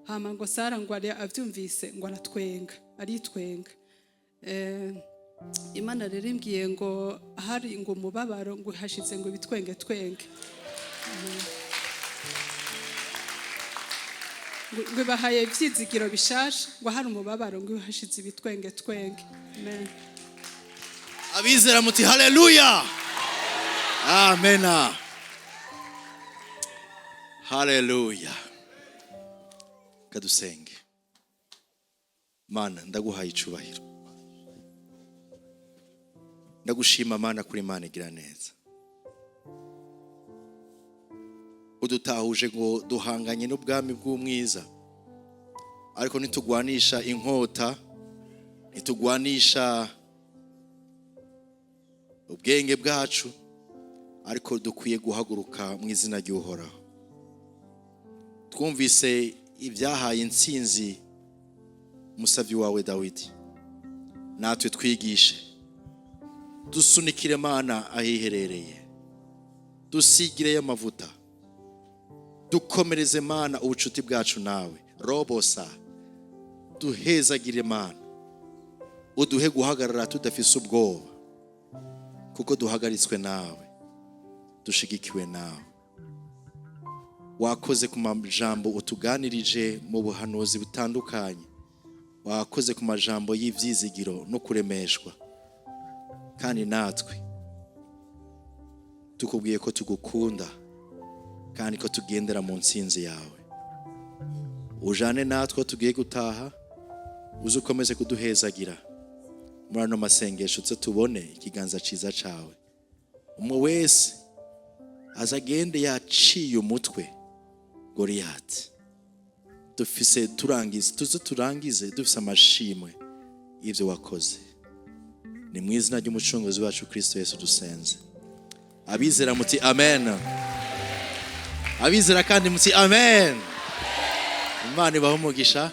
Hama ngo Sara ngo avyumvise ngo aritwenga. Imana rero imbwiye ngo hari ngo umubabaro ngo hashize ngo bitwenge. Ngo bahaye ivyizigiro bishasha ngo hari umubabaro ngo hashize ibitwenge. Amen. Abizera muti haleluya. Amen. Haleluya. Kadusenge. Mana ndaguhaye icubahiro. Ndagushima Mana kuri Mana igira neza. Udutahuje ngo duhanganye n'ubwami bw'umwiza. Ariko nitugwanisha inkota, nitugwanisha ubwenge bwacu, ariko dukwiye guhaguruka mu izina ry'Uhoraho. Twumvise ibyahaye intsinzi musavyi wawe Dawidi. Natwe twigishe. Dusunikire Mana ahiherereye. Dusigire amavuta. Dukomereze Mana ubucuti bwacu nawe. Robosa. Duhezagire Mana. Uduhe guhagarara tudafise ubwoba. Kuko duhagaritswe nawe. Dushigikiwe nawe. Wakoze ku majambo utuganirije mu buhanuzi butandukanye. Wakoze ku majambo y'ivyizigiro no kuremeshwa. Kandi natwe tukubwiye ko tugukunda kandi ko tugendera mu ntsinzi yawe. Ujane natwe tugiye gutaha, uzukomeze kuduhezagira muri ano masengesho tubone ikiganza ciza cawe. Umwe wese azagende yaciye umutwe Goliath. Dufise turangize dufise amashimwe ivyo wakoze. Ni mu izina ry'umucunguzi wacu Kristo Yesu dusenze. Abizera muti amen. Abizera kandi muti amen. Imana ibahe umugisha.